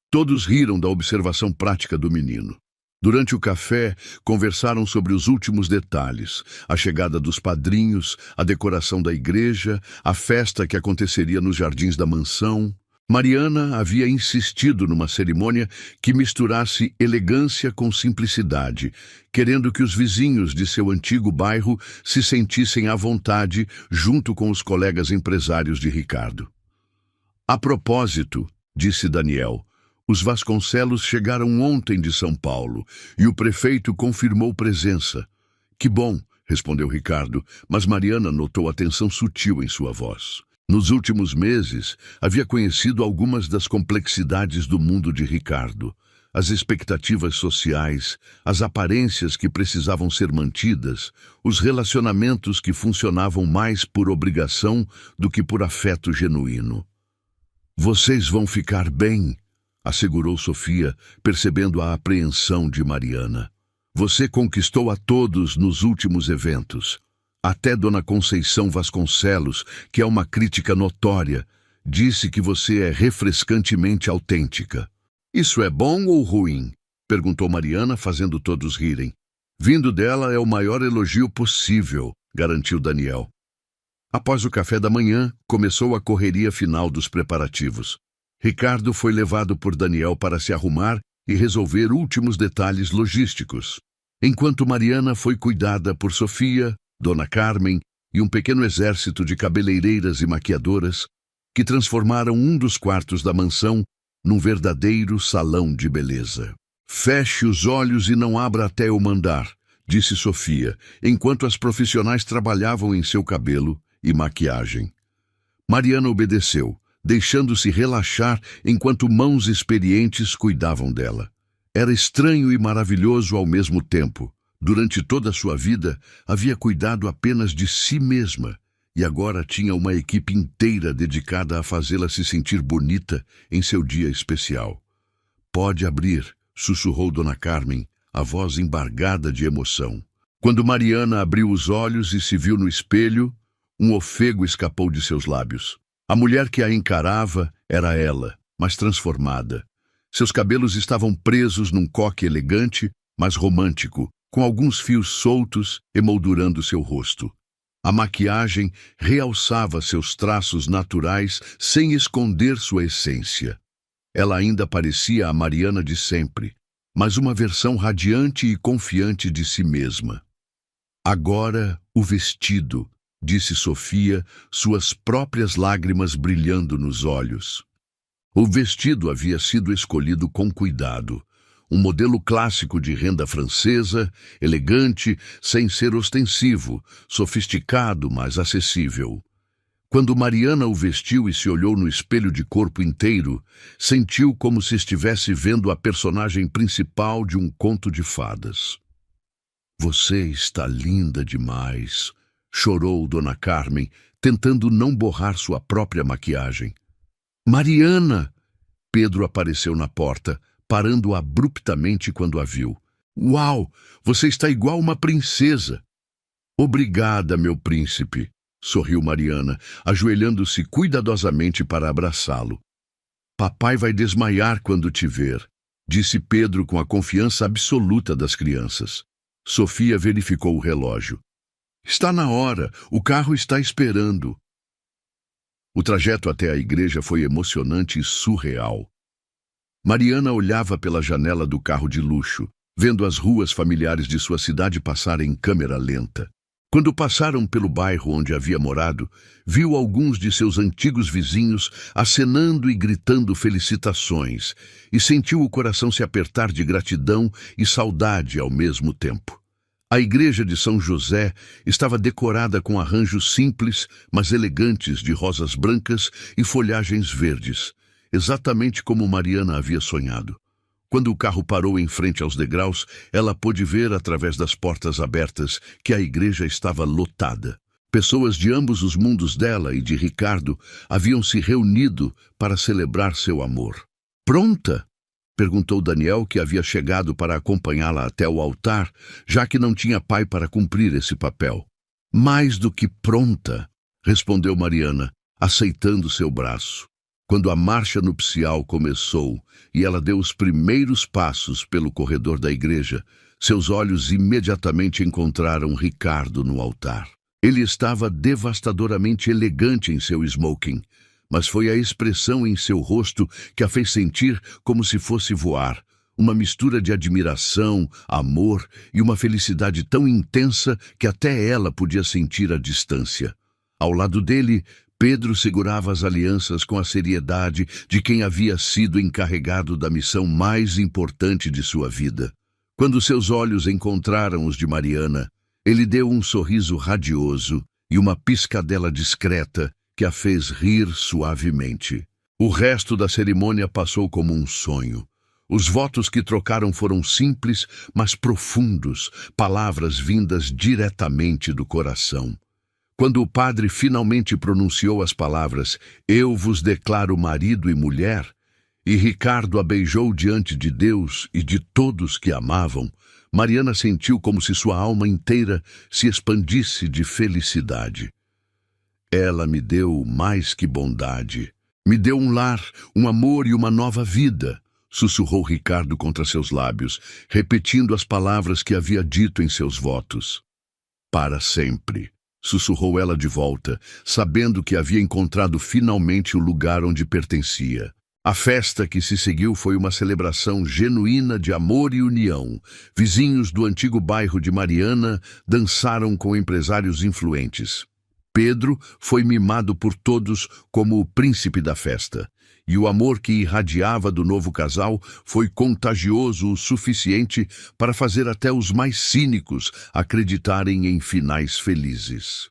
Todos riram da observação prática do menino. Durante o café, conversaram sobre os últimos detalhes, a chegada dos padrinhos, a decoração da igreja, a festa que aconteceria nos jardins da mansão. Mariana havia insistido numa cerimônia que misturasse elegância com simplicidade, querendo que os vizinhos de seu antigo bairro se sentissem à vontade junto com os colegas empresários de Ricardo. A propósito, disse Daniel, os Vasconcelos chegaram ontem de São Paulo e o prefeito confirmou presença. Que bom, respondeu Ricardo, mas Mariana notou a tensão sutil em sua voz. Nos últimos meses, havia conhecido algumas das complexidades do mundo de Ricardo, as expectativas sociais, as aparências que precisavam ser mantidas, os relacionamentos que funcionavam mais por obrigação do que por afeto genuíno. "Vocês vão ficar bem", assegurou Sofia, percebendo a apreensão de Mariana. "Você conquistou a todos nos últimos eventos. Até Dona Conceição Vasconcelos, que é uma crítica notória, disse que você é refrescantemente autêntica." "Isso é bom ou ruim?" perguntou Mariana, fazendo todos rirem. "Vindo dela é o maior elogio possível", garantiu Daniel. Após o café da manhã, começou a correria final dos preparativos. Ricardo foi levado por Daniel para se arrumar e resolver últimos detalhes logísticos, enquanto Mariana foi cuidada por Sofia, Dona Carmen e um pequeno exército de cabeleireiras e maquiadoras que transformaram um dos quartos da mansão num verdadeiro salão de beleza. "Feche os olhos e não abra até eu mandar", disse Sofia, enquanto as profissionais trabalhavam em seu cabelo e maquiagem. Mariana obedeceu, deixando-se relaxar enquanto mãos experientes cuidavam dela. Era estranho e maravilhoso ao mesmo tempo. Durante toda a sua vida, havia cuidado apenas de si mesma, e agora tinha uma equipe inteira dedicada a fazê-la se sentir bonita em seu dia especial. "Pode abrir", sussurrou Dona Carmen, a voz embargada de emoção. Quando Mariana abriu os olhos e se viu no espelho, um ofego escapou de seus lábios. A mulher que a encarava era ela, mas transformada. Seus cabelos estavam presos num coque elegante, mas romântico, com alguns fios soltos emoldurando seu rosto. A maquiagem realçava seus traços naturais sem esconder sua essência. Ela ainda parecia a Mariana de sempre, mas uma versão radiante e confiante de si mesma. "Agora, o vestido", disse Sofia, suas próprias lágrimas brilhando nos olhos. O vestido havia sido escolhido com cuidado. Um modelo clássico de renda francesa, elegante, sem ser ostensivo, sofisticado, mas acessível. Quando Mariana o vestiu e se olhou no espelho de corpo inteiro, sentiu como se estivesse vendo a personagem principal de um conto de fadas. "Você está linda demais", chorou Dona Carmen, tentando não borrar sua própria maquiagem. "Mariana!" Pedro apareceu na porta, parando abruptamente quando a viu. "Uau! Você está igual uma princesa!" "Obrigada, meu príncipe", sorriu Mariana, ajoelhando-se cuidadosamente para abraçá-lo. "Papai vai desmaiar quando te ver", disse Pedro com a confiança absoluta das crianças. Sofia verificou o relógio. "Está na hora, o carro está esperando." O trajeto até a igreja foi emocionante e surreal. Mariana olhava pela janela do carro de luxo, vendo as ruas familiares de sua cidade passarem em câmera lenta. Quando passaram pelo bairro onde havia morado, viu alguns de seus antigos vizinhos acenando e gritando felicitações, e sentiu o coração se apertar de gratidão e saudade ao mesmo tempo. A igreja de São José estava decorada com arranjos simples, mas elegantes de rosas brancas e folhagens verdes, exatamente como Mariana havia sonhado. Quando o carro parou em frente aos degraus, ela pôde ver, através das portas abertas, que a igreja estava lotada. Pessoas de ambos os mundos dela e de Ricardo haviam se reunido para celebrar seu amor. "Pronta?" perguntou Daniel, que havia chegado para acompanhá-la até o altar, já que não tinha pai para cumprir esse papel. "Mais do que pronta", respondeu Mariana, aceitando seu braço. Quando a marcha nupcial começou e ela deu os primeiros passos pelo corredor da igreja, seus olhos imediatamente encontraram Ricardo no altar. Ele estava devastadoramente elegante em seu smoking, mas foi a expressão em seu rosto que a fez sentir como se fosse voar, uma mistura de admiração, amor e uma felicidade tão intensa que até ela podia sentir a distância. Ao lado dele, Pedro segurava as alianças com a seriedade de quem havia sido encarregado da missão mais importante de sua vida. Quando seus olhos encontraram os de Mariana, ele deu um sorriso radioso e uma piscadela discreta que a fez rir suavemente. O resto da cerimônia passou como um sonho. Os votos que trocaram foram simples, mas profundos, palavras vindas diretamente do coração. Quando o padre finalmente pronunciou as palavras "Eu vos declaro marido e mulher", e Ricardo a beijou diante de Deus e de todos que amavam, Mariana sentiu como se sua alma inteira se expandisse de felicidade. Ela me deu mais que bondade. Me deu um lar, um amor e uma nova vida, sussurrou Ricardo contra seus lábios, repetindo as palavras que havia dito em seus votos. Para sempre, sussurrou ela de volta, sabendo que havia encontrado finalmente o lugar onde pertencia. A festa que se seguiu foi uma celebração genuína de amor e união. Vizinhos do antigo bairro de Mariana dançaram com empresários influentes. Pedro foi mimado por todos como o príncipe da festa, e o amor que irradiava do novo casal foi contagioso o suficiente para fazer até os mais cínicos acreditarem em finais felizes.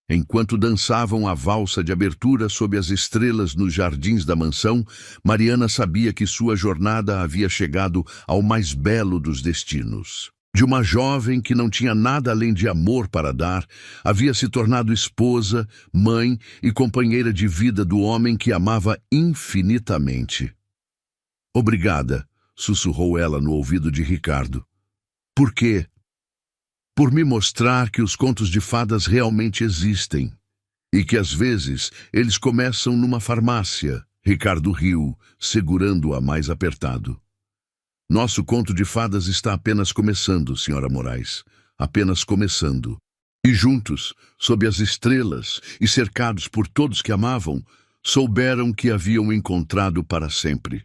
Enquanto dançavam a valsa de abertura sob as estrelas nos jardins da mansão, Mariana sabia que sua jornada havia chegado ao mais belo dos destinos. De uma jovem que não tinha nada além de amor para dar, havia se tornado esposa, mãe e companheira de vida do homem que amava infinitamente. "Obrigada", sussurrou ela no ouvido de Ricardo. "Por quê?" "Por me mostrar que os contos de fadas realmente existem, e que às vezes eles começam numa farmácia." Ricardo riu, segurando-a mais apertado. "Nosso conto de fadas está apenas começando, Sra. Moraes. Apenas começando." E juntos, sob as estrelas e cercados por todos que amavam, souberam que haviam encontrado para sempre.